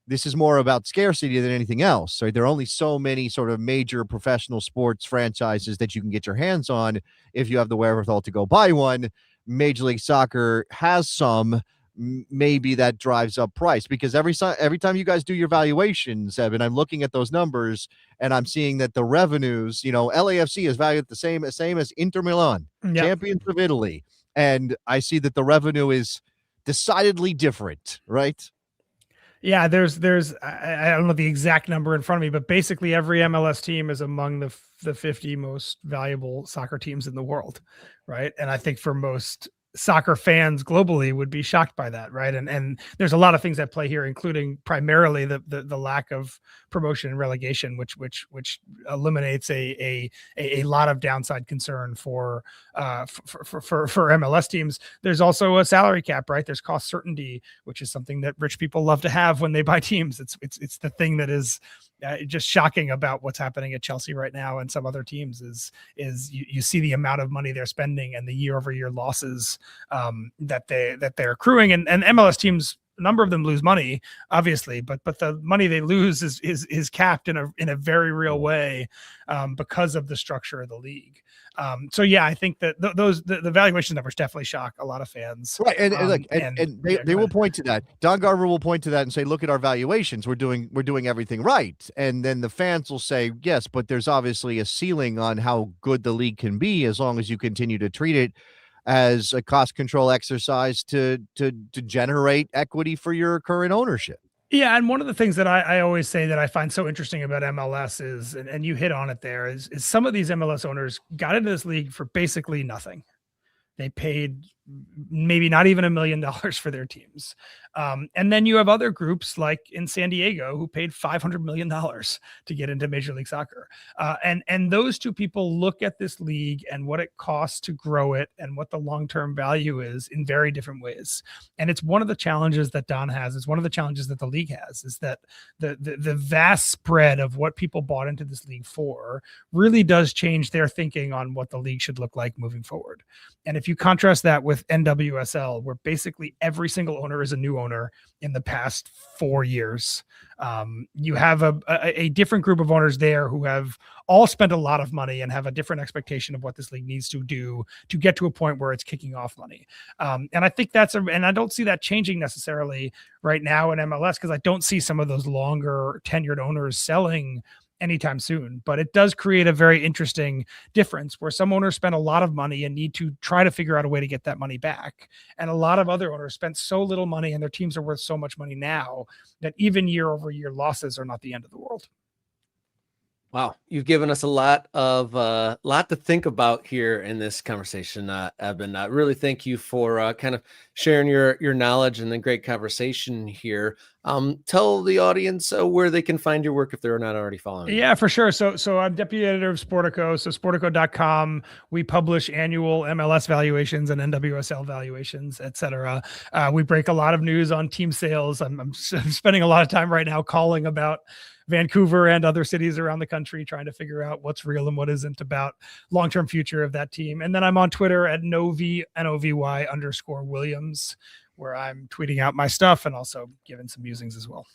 this is more about scarcity than anything else. Right? There are only so many sort of major professional sports franchises that you can get your hands on if you have the wherewithal to go buy one. Major League Soccer has some. Maybe that drives up price because every time you guys do your valuations, Eben, I'm looking at those numbers and I'm seeing that the revenues, LAFC is valued the same as Inter Milan, champions of Italy, and I see that the revenue is decidedly different, right? Yeah, I don't know the exact number in front of me, but basically every MLS team is among the 50 most valuable soccer teams in the world, right? And I think for most soccer fans globally would be shocked by that, right? And there's a lot of things at play here, including primarily the lack of promotion and relegation, which eliminates a lot of downside concern for MLS teams. There's also a salary cap, right? There's cost certainty, which is something that rich people love to have when they buy teams. It's the thing that is just shocking about what's happening at Chelsea right now and some other teams is you see the amount of money they're spending and the year over year losses that they're accruing, and MLS teams, a number of them lose money, obviously, but the money they lose is capped in a very real way because of the structure of the league. So yeah, I think that the valuation numbers definitely shock a lot of fans. Right. And they will point to that. Don Garver will point to that and say, look at our valuations. We're doing everything right. And then the fans will say, yes, but there's obviously a ceiling on how good the league can be as long as you continue to treat it as a cost control exercise to generate equity for your current ownership. Yeah, and one of the things that I always say that I find so interesting about MLS is, and you hit on it there, is some of these MLS owners got into this league for basically nothing. They paid maybe not even $1 million for their teams. And then you have other groups like in San Diego who paid $500 million to get into Major League Soccer. And those two people look at this league and what it costs to grow it and what the long-term value is in very different ways. And it's one of the challenges that Don has. It's one of the challenges that the league has, is that the vast spread of what people bought into this league for really does change their thinking on what the league should look like moving forward. And if you contrast that with NWSL, where basically every single owner is a new owner in the past 4 years, you have a different group of owners there who have all spent a lot of money and have a different expectation of what this league needs to do to get to a point where it's kicking off money. And I think and I don't see that changing necessarily right now in MLS, because I don't see some of those longer tenured owners selling anytime soon, but it does create a very interesting difference where some owners spend a lot of money and need to try to figure out a way to get that money back. And a lot of other owners spent so little money and their teams are worth so much money now that even year over year losses are not the end of the world. Wow, you've given us a lot to think about here in this conversation, Eben. Really thank you for kind of sharing your knowledge and the great conversation here. Tell the audience where they can find your work if they're not already following. Yeah, for sure. So I'm deputy editor of Sportico. So Sportico.com, we publish annual MLS valuations and NWSL valuations, et cetera. We break a lot of news on team sales. I'm spending a lot of time right now calling about Vancouver and other cities around the country, trying to figure out what's real and what isn't about long-term future of that team. And then I'm on Twitter at Novy, NOVY_Williams, where I'm tweeting out my stuff and also giving some musings as well.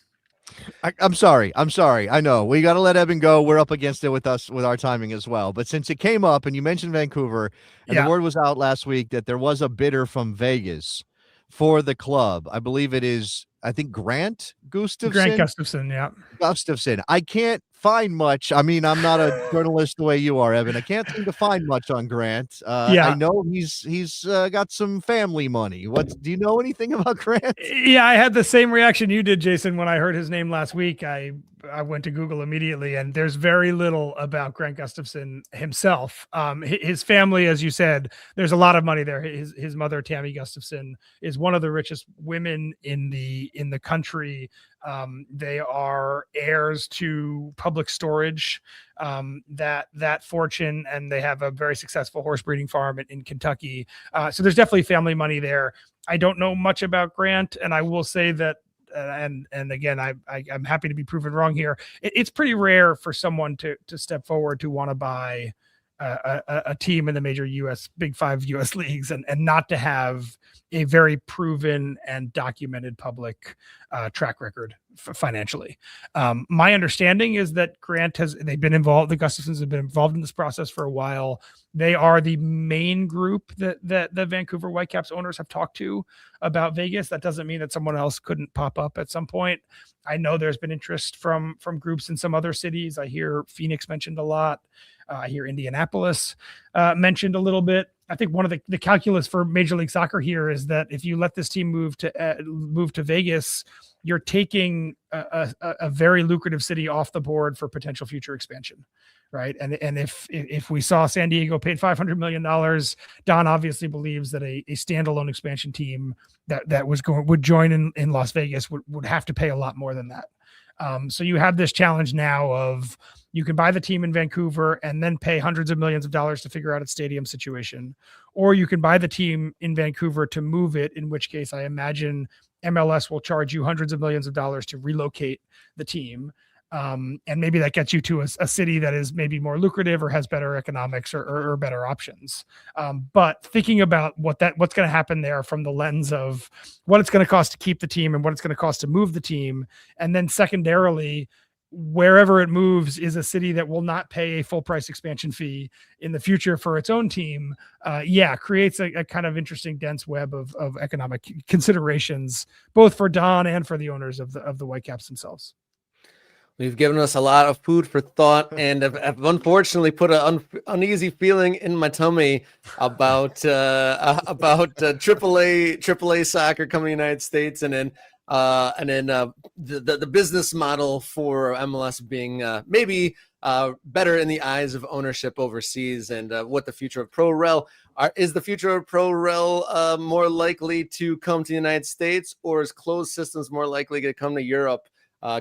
I'm sorry. I know we got to let Eben go. We're up against it with our timing as well. But since it came up and you mentioned Vancouver, and the word was out last week that there was a bidder from Vegas for the club. I believe it is, I think, Grant Gustafson. Yeah. Gustafson. I can't find much. I mean, I'm not a journalist the way you are, Eben. I can't seem to find much on Grant. I know he's got some family money. Do you know anything about Grant? Yeah, I had the same reaction you did, Jason, when I heard his name last week. I went to Google immediately, and there's very little about Grant Gustafson himself. His family, as you said, there's a lot of money there. His mother, Tammy Gustafson, is one of the richest women in the country. They are heirs to Public Storage, that fortune, and they have a very successful horse breeding farm in Kentucky. So there's definitely family money there. I don't know much about Grant, and I will say that, and again, I'm happy to be proven wrong here. It's pretty rare for someone to step forward to want to buy a team in the major Big Five US leagues and not to have a very proven and documented public track record financially. My understanding is that the Gustafsons have been involved in this process for a while. They are the main group that the Vancouver Whitecaps owners have talked to about Vegas. That doesn't mean that someone else couldn't pop up at some point. I know there's been interest from groups in some other cities. I hear Phoenix mentioned a lot. I hear Indianapolis mentioned a little bit. I think one of the calculus for Major League Soccer here is that if you let this team move to Vegas, you're taking a very lucrative city off the board for potential future expansion. Right. And if we saw San Diego paid $500 million, Don obviously believes that a standalone expansion team that would join in Las Vegas would have to pay a lot more than that. So you have this challenge now of you can buy the team in Vancouver and then pay hundreds of millions of dollars to figure out its stadium situation, or you can buy the team in Vancouver to move it, in which case I imagine MLS will charge you hundreds of millions of dollars to relocate the team. And maybe that gets you to a city that is maybe more lucrative or has better economics or better options. But thinking about what's going to happen there from the lens of what it's going to cost to keep the team and what it's going to cost to move the team. And then secondarily, wherever it moves is a city that will not pay a full price expansion fee in the future for its own team. Creates a kind of interesting dense web of economic considerations, both for Don and for the owners of the Whitecaps themselves. We've given us a lot of food for thought, and I've unfortunately put an uneasy feeling in my tummy about AAA soccer coming to the United States, and then the business model for MLS being maybe better in the eyes of ownership overseas, and what the future of Pro Rel is. The future of Pro Rel more likely to come to the United States, or is closed systems more likely to come to Europe?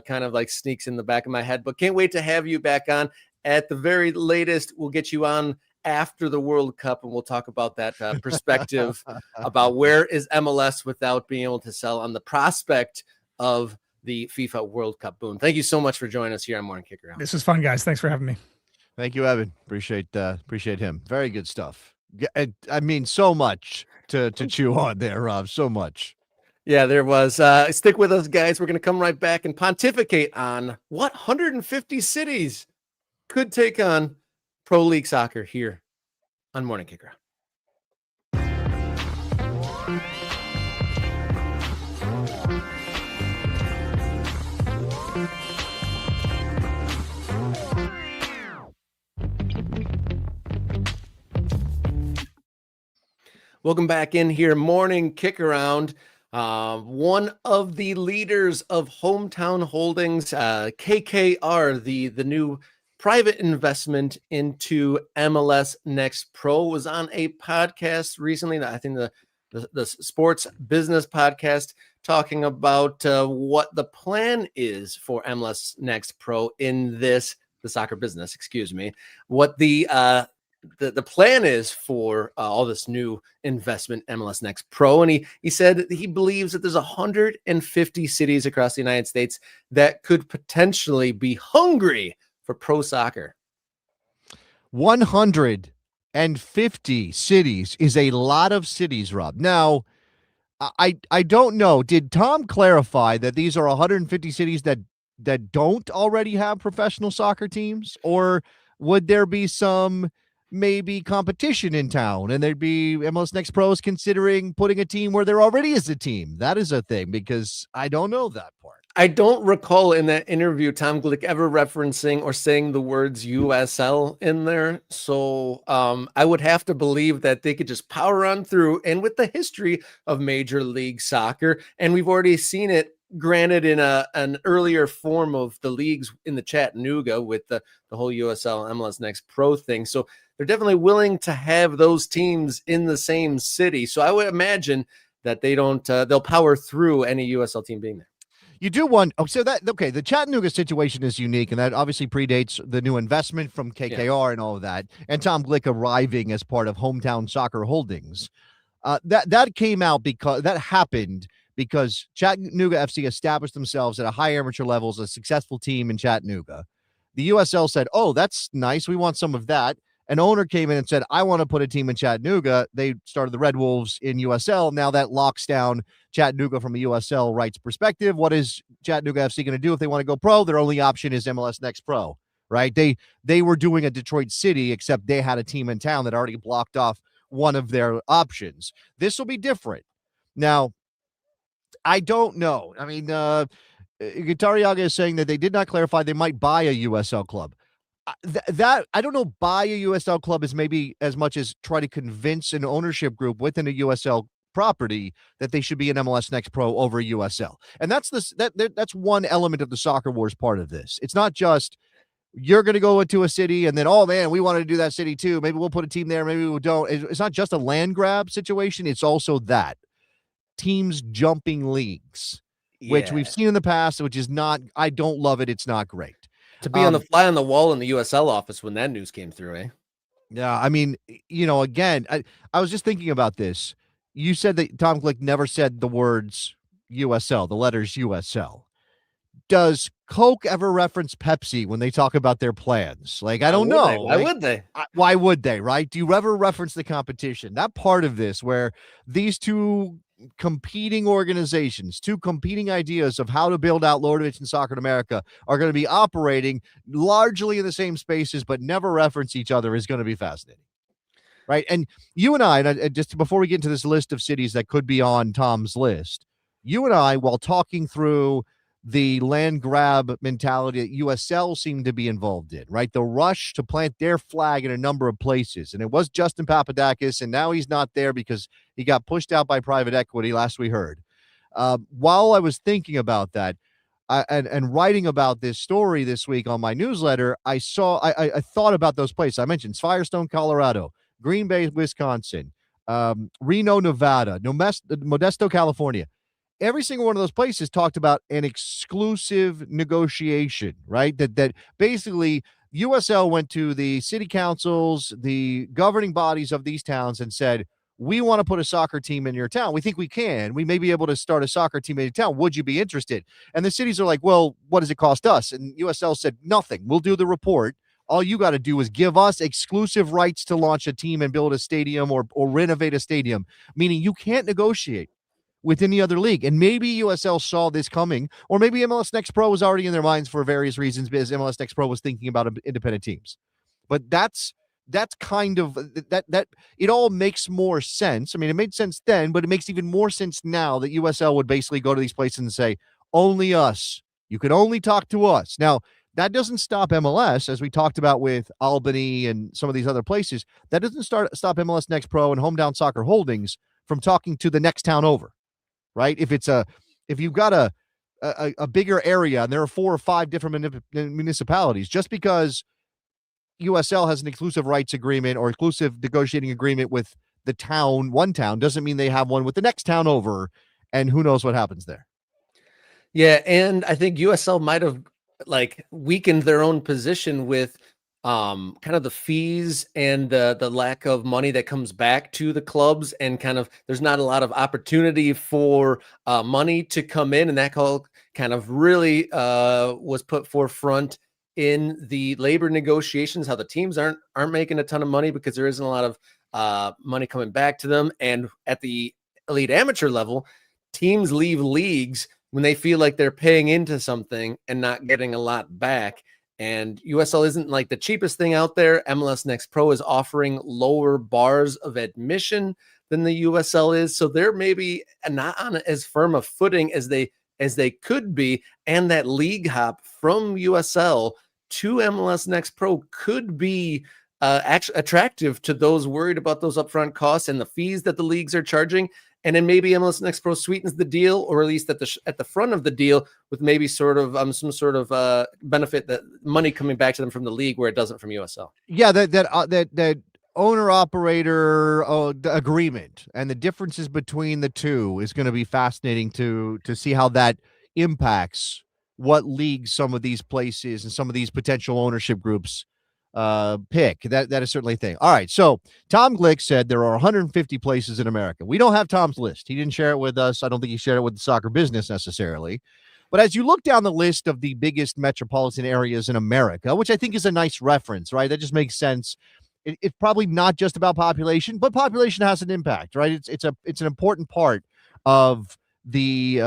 Kind of like sneaks in the back of my head, but can't wait to have you back on. At the very latest, we'll get you on after the World Cup, and we'll talk about that perspective about where is MLS without being able to sell on the prospect of the FIFA World Cup boom. Thank you so much for joining us here on Morning Kickaround. This is fun, guys. Thanks for having me. Thank you, Eben. Appreciate him. Very good stuff. I mean, so much to chew on there, Rob. So much. Yeah, there was. Stick with us, guys. We're going to come right back and pontificate on what 150 cities could take on Pro League soccer here on Morning Kickaround. Welcome back in here, Morning Kickaround. One of the leaders of Hometown Holdings, KKR, the new private investment into MLS Next Pro, was on a podcast recently. I think the sports business podcast, talking about what the plan is for MLS Next Pro in the soccer business, what the plan is for all this new investment, MLS Next Pro. And he said that he believes that there's 150 cities across the United States that could potentially be hungry for pro soccer. 150 cities is a lot of cities, Rob. Now, I don't know. Did Tom clarify that these are 150 cities that don't already have professional soccer teams? Or would there be some maybe competition in town, and there'd be MLS Next Pros considering putting a team where there already is a team? That is a thing, because I don't know that part. I don't recall in that interview Tom Glick ever referencing or saying the words USL in there. So I would have to believe that they could just power on through. And with the history of Major League Soccer, and we've already seen it, granted, in an earlier form of the leagues in the Chattanooga with the whole USL MLS Next Pro thing. So they're definitely willing to have those teams in the same city. So I would imagine that they'll power through any USL team being there. You do want, the Chattanooga situation is unique, and that obviously predates the new investment from KKR and all of that, and Tom Glick arriving as part of Hometown Soccer Holdings. That came out that happened because Chattanooga FC established themselves at a high amateur level as a successful team in Chattanooga. The USL said, "Oh, that's nice. We want some of that." An owner came in and said, "I want to put a team in Chattanooga." They started the Red Wolves in USL. Now that locks down Chattanooga from a USL rights perspective. What is Chattanooga FC going to do if they want to go pro? Their only option is MLS Next Pro, right? They were doing a Detroit City, except they had a team in town that already blocked off one of their options. This will be different. Now, I don't know. I mean, Guitariaga is saying that they did not clarify they might buy a USL club. That I don't know. Buy a USL club is maybe as much as try to convince an ownership group within a USL property that they should be an MLS Next Pro over USL. And that's that's one element of the soccer wars part of this. It's not just you're going to go into a city and then, oh man, we want to do that city too. Maybe we'll put a team there. Maybe we don't. It's not just a land grab situation. It's also that teams jumping leagues, which we've seen in the past, which is not, I don't love it. It's not great. To be on the fly on the wall in the USL office when that news came through, eh? Yeah, I mean, again, I was just thinking about this. You said that Tom Glick never said the words USL, the letters USL. Does Coke ever reference Pepsi when they talk about their plans? Like, I don't know. Why would they? Why would they, right? Do you ever reference the competition? That part of this where these two competing organizations, two competing ideas of how to build out lower division soccer in America are going to be operating largely in the same spaces, but never reference each other is going to be fascinating. Right. And you and I, just before we get into this list of cities that could be on Tom's list, you and I, while talking through the land grab mentality that USL seemed to be involved in, right? The rush to plant their flag in a number of places. And it was Justin Papadakis, and now he's not there because he got pushed out by private equity, last we heard. While I was thinking about that and writing about this story this week on my newsletter, I thought about those places. I mentioned Firestone, Colorado, Green Bay, Wisconsin, Reno, Nevada, Modesto, California. Every single one of those places talked about an exclusive negotiation, right? That basically USL went to the city councils, the governing bodies of these towns and said, we want to put a soccer team in your town. We think we can. We may be able to start a soccer team in your town. Would you be interested? And the cities are like, well, what does it cost us? And USL said, nothing. We'll do the report. All you got to do is give us exclusive rights to launch a team and build a stadium or renovate a stadium, meaning you can't negotiate with any other league. And maybe USL saw this coming, or maybe MLS Next Pro was already in their minds for various reasons because MLS Next Pro was thinking about independent teams. But that's kind of that it all makes more sense. I mean, it made sense then, but it makes even more sense now that USL would basically go to these places and say, only us. You can only talk to us. Now, that doesn't stop MLS, as we talked about with Albany and some of these other places. That doesn't stop MLS Next Pro and Hometown Soccer Holdings from talking to the next town over. Right? If you've got a bigger area and there are 4 or 5 different municipalities, just because USL has an exclusive rights agreement or exclusive negotiating agreement with the town, one town, doesn't mean they have one with the next town over, and who knows what happens there. Yeah, and I think USL might have weakened their own position with kind of the fees and the lack of money that comes back to the clubs, and kind of there's not a lot of opportunity for money to come in, and that kind of really was put forefront in the labor negotiations, how the teams aren't making a ton of money because there isn't a lot of money coming back to them. And at the elite amateur level, teams leave leagues when they feel like they're paying into something and not getting a lot back. And USL isn't like the cheapest thing out there. MLS Next Pro is offering lower bars of admission than the USL is. So they're maybe not on as firm a footing as they could be. And that league hop from USL to MLS Next Pro could be actually attractive to those worried about those upfront costs and the fees that the leagues are charging. And then maybe MLS Next Pro sweetens the deal, or at least at the front of the deal, with maybe sort of some sort of benefit, that money coming back to them from the league where it doesn't from USL. Yeah, that owner operator agreement and the differences between the two is going to be fascinating to see how that impacts what leagues some of these places and some of these potential ownership groups pick. That is certainly a thing. All right. So Tom Glick said there are 150 places in America. We don't have Tom's list. He didn't share it with us. I don't think he shared it with the soccer business necessarily. But as you look down the list of the biggest metropolitan areas in America, which I think is a nice reference, right? That just makes sense. It's probably not just about population, but population has an impact, right? It's an important part of the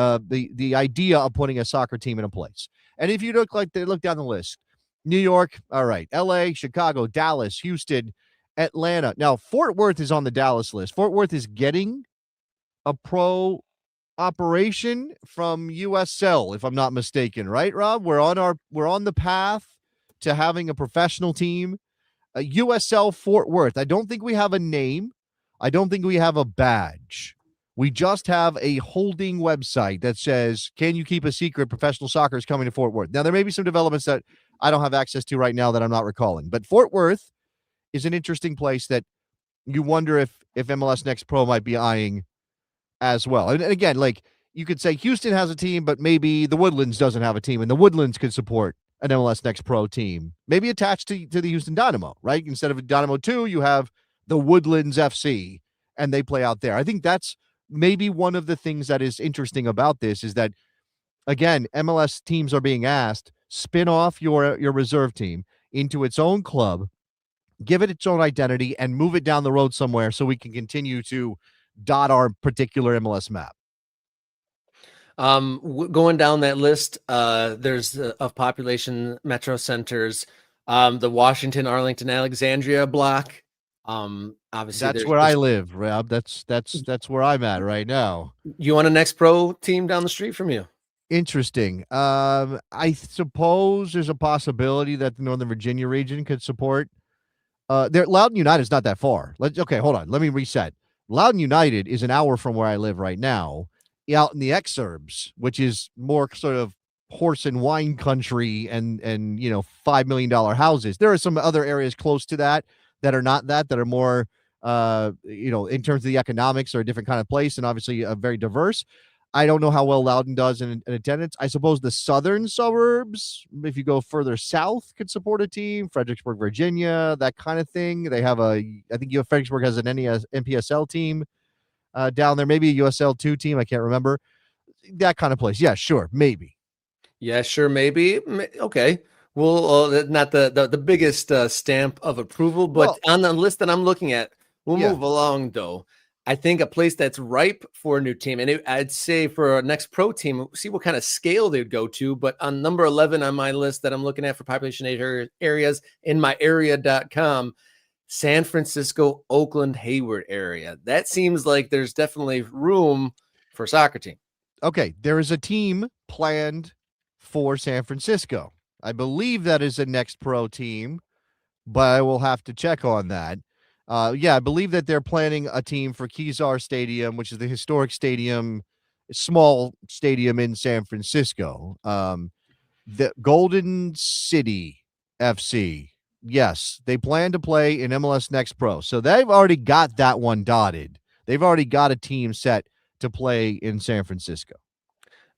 idea of putting a soccer team in a place. And if you look down the list, New York, all right, LA, Chicago, Dallas, Houston, Atlanta. Now, Fort Worth is on the Dallas list. Fort Worth is getting a pro operation from USL, if I'm not mistaken, right, Rob? We're on the path to having a professional team. USL Fort Worth. I don't think we have a name. I don't think we have a badge. We just have a holding website that says, can you keep a secret? Professional soccer is coming to Fort Worth. Now, there may be some developments that I don't have access to right now that I'm not recalling, but Fort Worth is an interesting place that you wonder if MLS Next Pro might be eyeing as well. And again, like you could say Houston has a team, but maybe the Woodlands doesn't have a team, and the Woodlands could support an MLS Next Pro team, maybe attached to the Houston Dynamo, right? Instead of Dynamo 2, you have the Woodlands FC, and they play out there. I think that's maybe one of the things that is interesting about this is that, again, MLS teams are being asked, spin off your reserve team into its own club, give it its own identity, and move it down the road somewhere so we can continue to dot our particular MLS map. Going down that list, there's of population metro centers, the Washington, Arlington, Alexandria block. Obviously that's where I live, Rob. That's where I'm at right now. You want a Next Pro team down the street from you? Interesting. I suppose there's a possibility that the Northern Virginia region could support. Loudoun United is not that far. Okay, hold on. Let me reset. Loudoun United is an hour from where I live right now, out in the exurbs, which is more sort of horse and wine country and $5 million houses. There are some other areas close to that are not that are more in terms of the economics, are a different kind of place, and obviously very diverse. I don't know how well Loudoun does in attendance. I suppose the southern suburbs, if you go further south, could support a team. Fredericksburg, Virginia, that kind of thing. They have I think Fredericksburg has an NPSL team down there, maybe a USL 2 team. I can't remember. That kind of place. Yeah, sure, maybe. Yeah, sure, maybe. Okay. Well, not the biggest stamp of approval, but on the list that I'm looking at, we'll move along though. I think a place that's ripe for a new team, and I'd say for a Next Pro team, see what kind of scale they'd go to. But on number 11 on my list that I'm looking at for population areas in myarea.com, San Francisco, Oakland, Hayward area. That seems like there's definitely room for a soccer team. Okay, there is a team planned for San Francisco. I believe that is a Next Pro team, but I will have to check on that. I believe that they're planning a team for Kezar Stadium, which is the historic stadium, small stadium in San Francisco. The Golden City FC. Yes, they plan to play in MLS Next Pro. So they've already got that one dotted. They've already got a team set to play in San Francisco.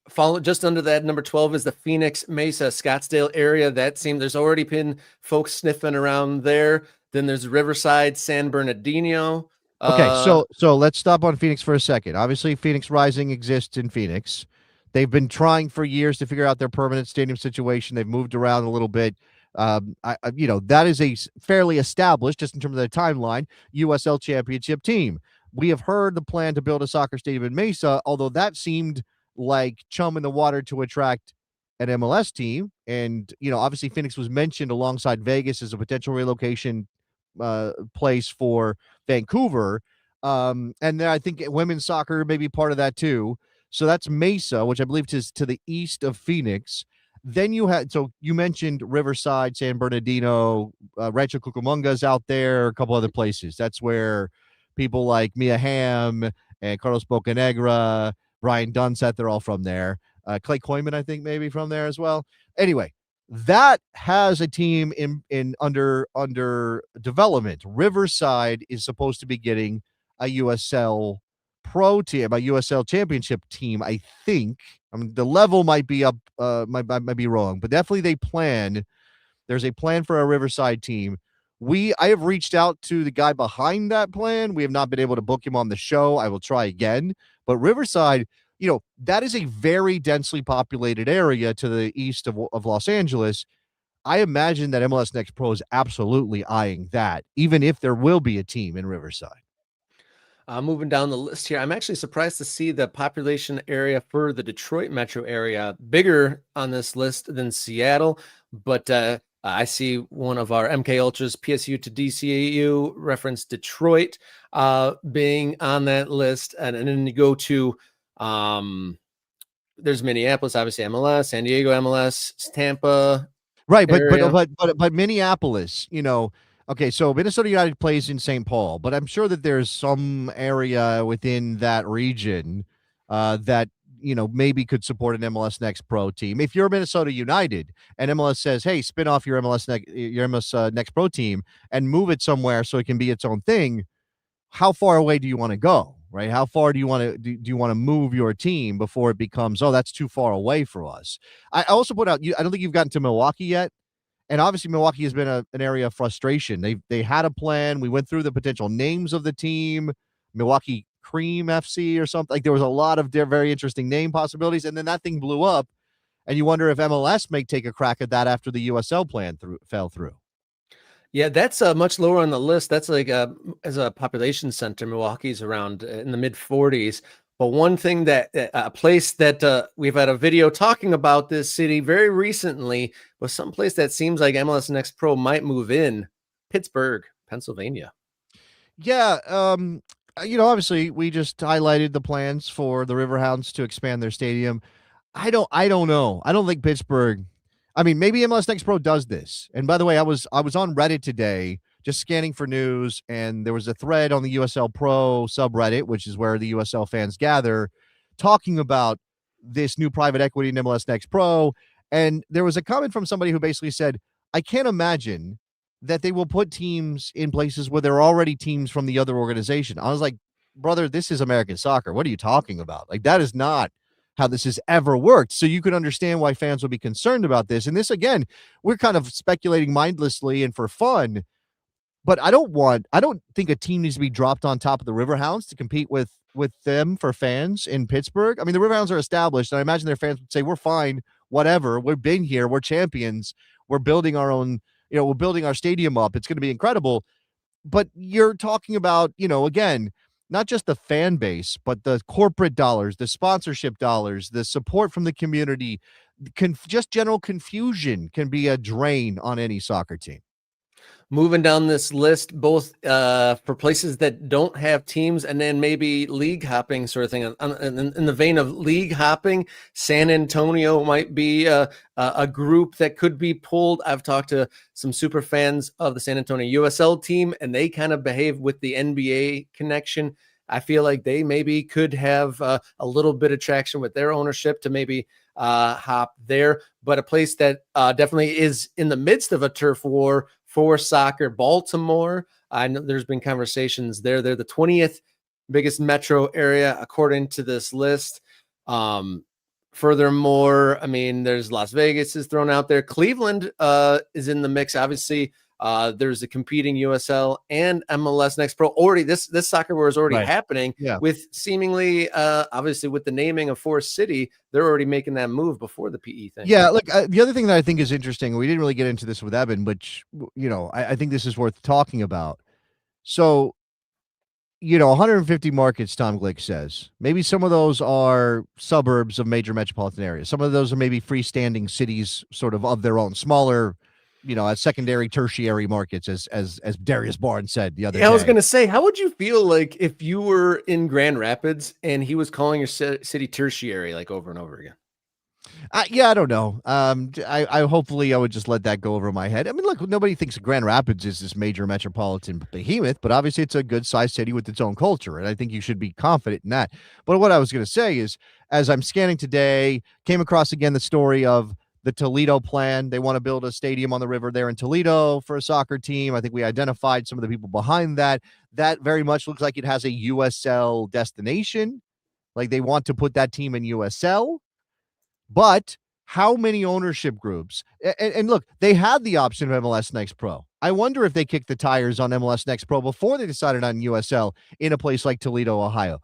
Follow just under that, number 12 is the Phoenix, Mesa, Scottsdale area. That seems there's already been folks sniffing around there. Then there's Riverside, San Bernardino. Okay, so let's stop on Phoenix for a second. Obviously, Phoenix Rising exists in Phoenix. They've been trying for years to figure out their permanent stadium situation. They've moved around a little bit. That is a fairly established, just in terms of their timeline, USL Championship team. We have heard the plan to build a soccer stadium in Mesa, although that seemed like chum in the water to attract an MLS team. And, obviously Phoenix was mentioned alongside Vegas as a potential relocation place for Vancouver. And then I think women's soccer may be part of that too. So that's Mesa, which I believe is to the east of Phoenix. Then you mentioned Riverside, San Bernardino, Rancho Cucamonga's out there, a couple other places. That's where people like Mia Hamm and Carlos Bocanegra, Brian Dunseth, they're all from there. Clay Koyman, I think, maybe from there as well. Anyway, that has a team in under development. Riverside is supposed to be getting a USL Pro team, a USL Championship team, I think. I mean, the level might be up, might be wrong, but definitely there's a plan for a Riverside team. I have reached out to the guy behind that plan. We have not been able to book him on the show. I will try again. But Riverside, that is a very densely populated area to the east of Los Angeles. I imagine that MLS Next Pro is absolutely eyeing that, even if there will be a team in Riverside. Moving down the list here, I'm actually surprised to see the population area for the Detroit metro area bigger on this list than Seattle. But I see one of our MK Ultras, PSU to DCU, reference Detroit being on that list. And then you go to, there's Minneapolis, obviously MLS, San Diego MLS, Tampa. Right, but Minneapolis, Okay, so Minnesota United plays in St. Paul, but I'm sure that there's some area within that region that maybe could support an MLS Next Pro team. If you're Minnesota United and MLS says, "Hey, spin off your MLS Next Pro team and move it somewhere so it can be its own thing," how far away do you want to go? Right? How far do you want to do you want to move your team before it becomes, oh, that's too far away for us? I also put out. I don't think you've gotten to Milwaukee yet. And obviously, Milwaukee has been an area of frustration. They had a plan. We went through the potential names of the team, Milwaukee Cream FC or something. Like there was a lot of very interesting name possibilities, and then that thing blew up. And you wonder if MLS may take a crack at that after the USL plan fell through. Yeah, that's much lower on the list. That's like as a population center, Milwaukee's around in the mid 40s. But one thing that a place that we've had a video talking about this city very recently was someplace that seems like MLS Next Pro might move in, Pittsburgh, Pennsylvania. Yeah, obviously we just highlighted the plans for the Riverhounds to expand their stadium. I don't know. I don't think Pittsburgh. I mean, maybe MLS Next Pro does this. And by the way, I was on Reddit today just scanning for news, and there was a thread on the USL Pro subreddit, which is where the USL fans gather, talking about this new private equity in MLS Next Pro. And there was a comment from somebody who basically said, I can't imagine that they will put teams in places where there are already teams from the other organization. I was like, brother, this is American soccer. What are you talking about? Like, that is not how this has ever worked. So you can understand why fans will be concerned about this. And this, again, we're kind of speculating mindlessly and for fun. But I don't think a team needs to be dropped on top of the Riverhounds to compete with them for fans in Pittsburgh. I mean, the Riverhounds are established, and I imagine their fans would say, we're fine, whatever. We've been here. We're champions. We're building our own, we're building our stadium up. It's going to be incredible. But you're talking about, again, not just the fan base, but the corporate dollars, the sponsorship dollars, the support from the community, just general confusion can be a drain on any soccer team. Moving down this list, both for places that don't have teams and then maybe league hopping sort of thing. In the vein of league hopping, San Antonio might be a group that could be pulled. I've talked to some super fans of the San Antonio USL team, and they kind of behave with the NBA connection. I feel like they maybe could have a little bit of traction with their ownership to maybe hop there. But a place that definitely is in the midst of a turf war for soccer, Baltimore. I know there's been conversations there. They're the 20th biggest metro area, according to this list. Furthermore, I mean, there's Las Vegas is thrown out there. Cleveland is in the mix. Obviously, there's a competing USL and MLS Next Pro. Already, this soccer war is already happening with seemingly, obviously, with the naming of Forest City, they're already making that move before the PE thing. Yeah, look, the other thing that I think is interesting, we didn't really get into this with Eben, which, I think this is worth talking about. So, 150 markets, Tom Glick says. Maybe some of those are suburbs of major metropolitan areas. Some of those are maybe freestanding cities sort of their own, smaller, as secondary, tertiary markets, as Darius Barnes said the other day. I was going to say, how would you feel like if you were in Grand Rapids and he was calling your city tertiary like over and over again? I don't know. I hopefully I would just let that go over my head. I mean, look, nobody thinks Grand Rapids is this major metropolitan behemoth, but obviously it's a good sized city with its own culture, and I think you should be confident in that. But what I was going to say is, as I'm scanning today, came across again the story of the Toledo plan. They want to build a stadium on the river there in Toledo for a soccer team. I think we identified some of the people behind that. That very much looks like it has a USL destination. Like they want to put that team in USL. But how many ownership groups? And look, they had the option of MLS Next Pro. I wonder if they kicked the tires on MLS Next Pro before they decided on USL in a place like Toledo, Ohio.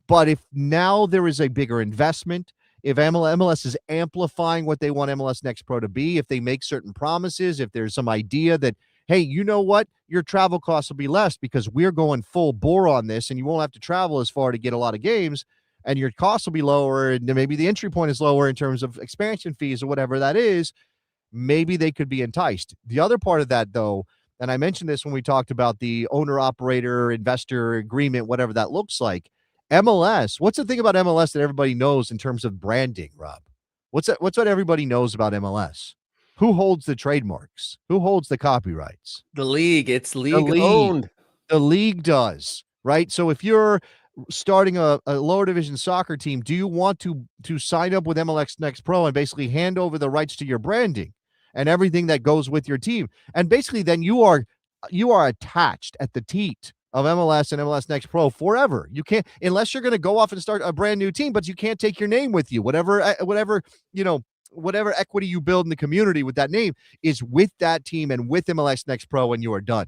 But if now there is a bigger investment, if MLS is amplifying what they want MLS Next Pro to be, if they make certain promises, if there's some idea that, hey, you know what? Your travel costs will be less because we're going full bore on this and you won't have to travel as far to get a lot of games and your costs will be lower and maybe the entry point is lower in terms of expansion fees or whatever that is, maybe they could be enticed. The other part of that, though, and I mentioned this when we talked about the owner-operator investor agreement, whatever that looks like, MLS, what's the thing about MLS that everybody knows in terms of branding, Rob? What's what everybody knows about MLS? who holds the trademarks? Who holds the copyrights? The league. It's The league league. owned. The league does, right? So if you're starting a lower division soccer team, do you want to sign up with MLS Next Pro and basically hand over the rights to your branding and everything that goes with your team? And basically then you are attached at the teat of MLS and MLS Next Pro forever. You can't, unless you're going to go off and start a brand new team, but you can't take your name with you. Whatever equity you build in the community with that name is with that team and with MLS Next Pro when you are done.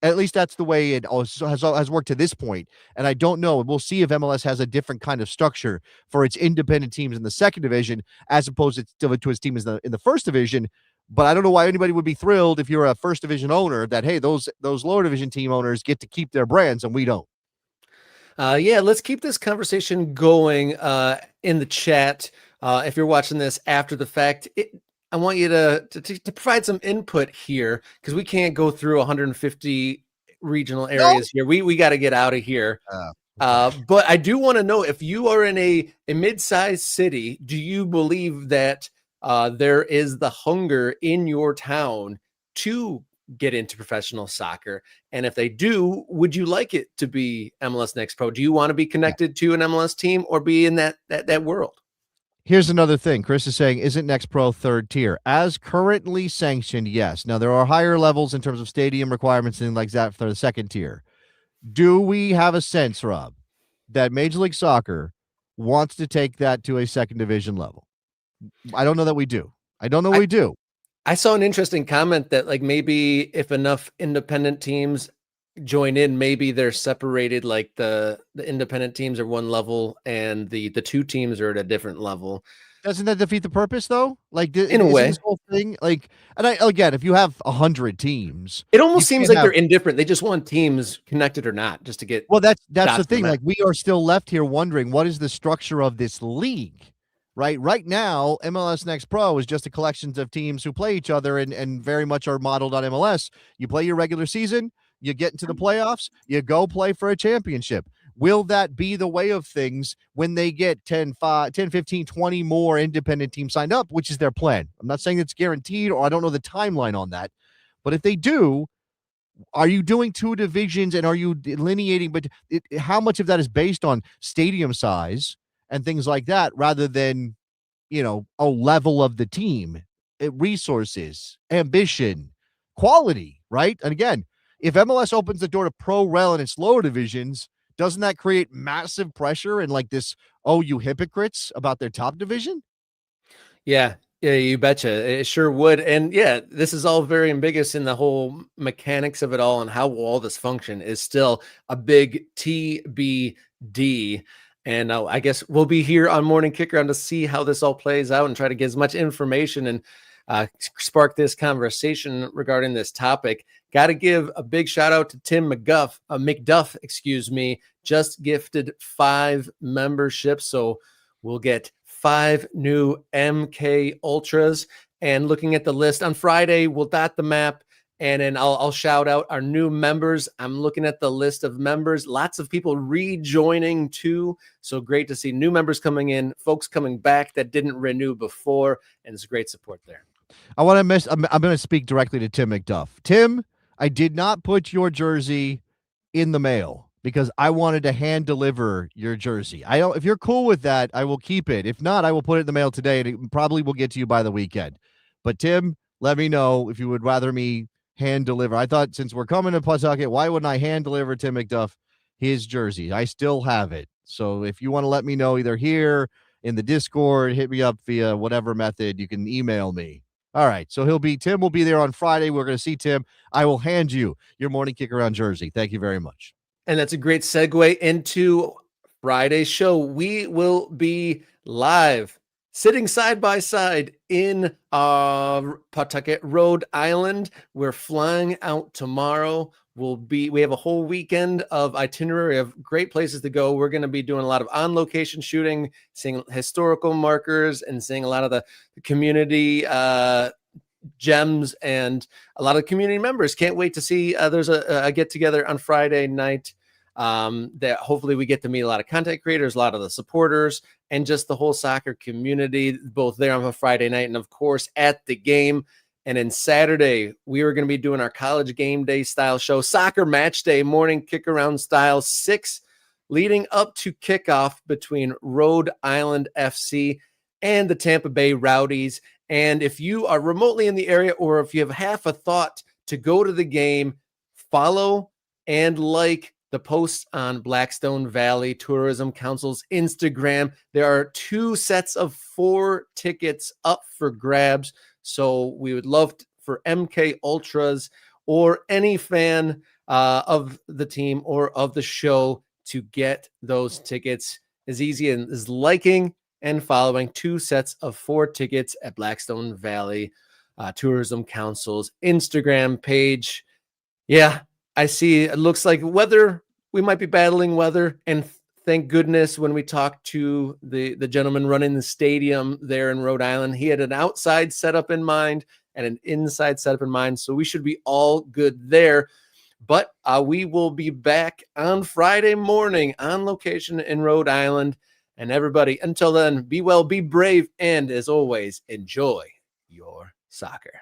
At least that's the way it has worked to this point. And I don't know. We'll see if MLS has a different kind of structure for its independent teams in the second division as opposed to its teams in the first division. But I don't know why anybody would be thrilled if you're a first division owner that, hey, those lower division team owners get to keep their brands and we don't. Yeah, let's keep this conversation going in the chat. If you're watching this after the fact, I want you to provide some input here because we can't go through 150 regional areas here. We got to get out of here. But I do want to know, if you are in a mid-sized city, do you believe that there is the hunger in your town to get into professional soccer? And if they do, would you like it to be MLS Next Pro? Do you want to be connected to an MLS team or be in that world? Here's another thing. Chris is saying, isn't Next Pro third tier? As currently sanctioned, yes. Now, there are higher levels in terms of stadium requirements and things like that for the second tier. Do we have a sense, Rob, that Major League Soccer wants to take that to a second division level? I don't know that we do. We do. I saw an interesting comment that, like, maybe if enough independent teams join in, maybe they're separated, like the independent teams are one level and the two teams are at a different level. Doesn't that defeat the purpose though? Like in a way, this whole thing, like, and again, if you have 100 teams, it almost seems like they're indifferent. They just want teams connected or not, just to get. Well, that's the thing. Like, we are still left here wondering, what is the structure of this league? Right now, MLS Next Pro is just a collection of teams who play each other and very much are modeled on MLS. You play your regular season, you get into the playoffs, you go play for a championship. Will that be the way of things when they get 10, 15, 20 more independent teams signed up, which is their plan? I'm not saying it's guaranteed, or I don't know the timeline on that. But if they do, are you doing two divisions and are you delineating? But how much of that is based on stadium size and things like that, rather than, a level of the team, resources, ambition, quality, right? And again, if MLS opens the door to pro rel in its lower divisions, doesn't that create massive pressure and like this, oh, you hypocrites about their top division? Yeah, you betcha. It sure would. And yeah, this is all very ambiguous in the whole mechanics of it all, and how will all this function is still a big TBD. And I guess we'll be here on Morning Kickaround to see how this all plays out and try to get as much information and spark this conversation regarding this topic. Got to give a big shout out to Tim McDuff, just gifted 5 memberships. So we'll get 5 new MK Ultras. And looking at the list on Friday, we'll dot the map. And then I'll shout out our new members. I'm looking at the list of members. Lots of people rejoining too. So great to see new members coming in, folks coming back that didn't renew before. And it's great support there. I'm going to speak directly to Tim McDuff. Tim, I did not put your jersey in the mail because I wanted to hand deliver your jersey. If you're cool with that, I will keep it. If not, I will put it in the mail today, and it probably will get to you by the weekend. But Tim, let me know if you would rather me hand deliver. I thought, since we're coming to Pawtucket, why wouldn't I hand deliver Tim McDuff his jersey? I still have it. So if you want to let me know, either here in the Discord, hit me up via whatever method, you can email me. All right. So Tim will be there on Friday. We're going to see Tim. I will hand you your Morning Kickaround jersey. Thank you very much. And that's a great segue into Friday's show. We will be live, sitting side by side in Pawtucket, Rhode Island. We're flying out tomorrow. We have a whole weekend of itinerary of great places to go. We're going to be doing a lot of on-location shooting, seeing historical markers, and seeing a lot of the community gems and a lot of community members. Can't wait to see. There's a get-together on Friday night that hopefully we get to meet a lot of content creators, a lot of the supporters, and just the whole soccer community, both there on a Friday night and, of course, at the game. And then Saturday, we are going to be doing our college game day style show, soccer match day, morning kick around style, 6 leading up to kickoff between Rhode Island FC and the Tampa Bay Rowdies. And if you are remotely in the area, or if you have half a thought to go to the game, follow and like the posts on Blackstone Valley Tourism Council's Instagram. There are 2 sets of 4 tickets up for grabs. So we would love for MK Ultras or any fan of the team or of the show to get those tickets. As easy as liking and following 2 sets of 4 tickets at Blackstone Valley Tourism Council's Instagram page. Yeah, I see. It looks like weather. We might be battling weather, and thank goodness when we talked to the gentleman running the stadium there in Rhode Island, he had an outside setup in mind and an inside setup in mind. So we should be all good there. But we will be back on Friday morning on location in Rhode Island. And everybody, until then, be well, be brave, and as always, enjoy your soccer.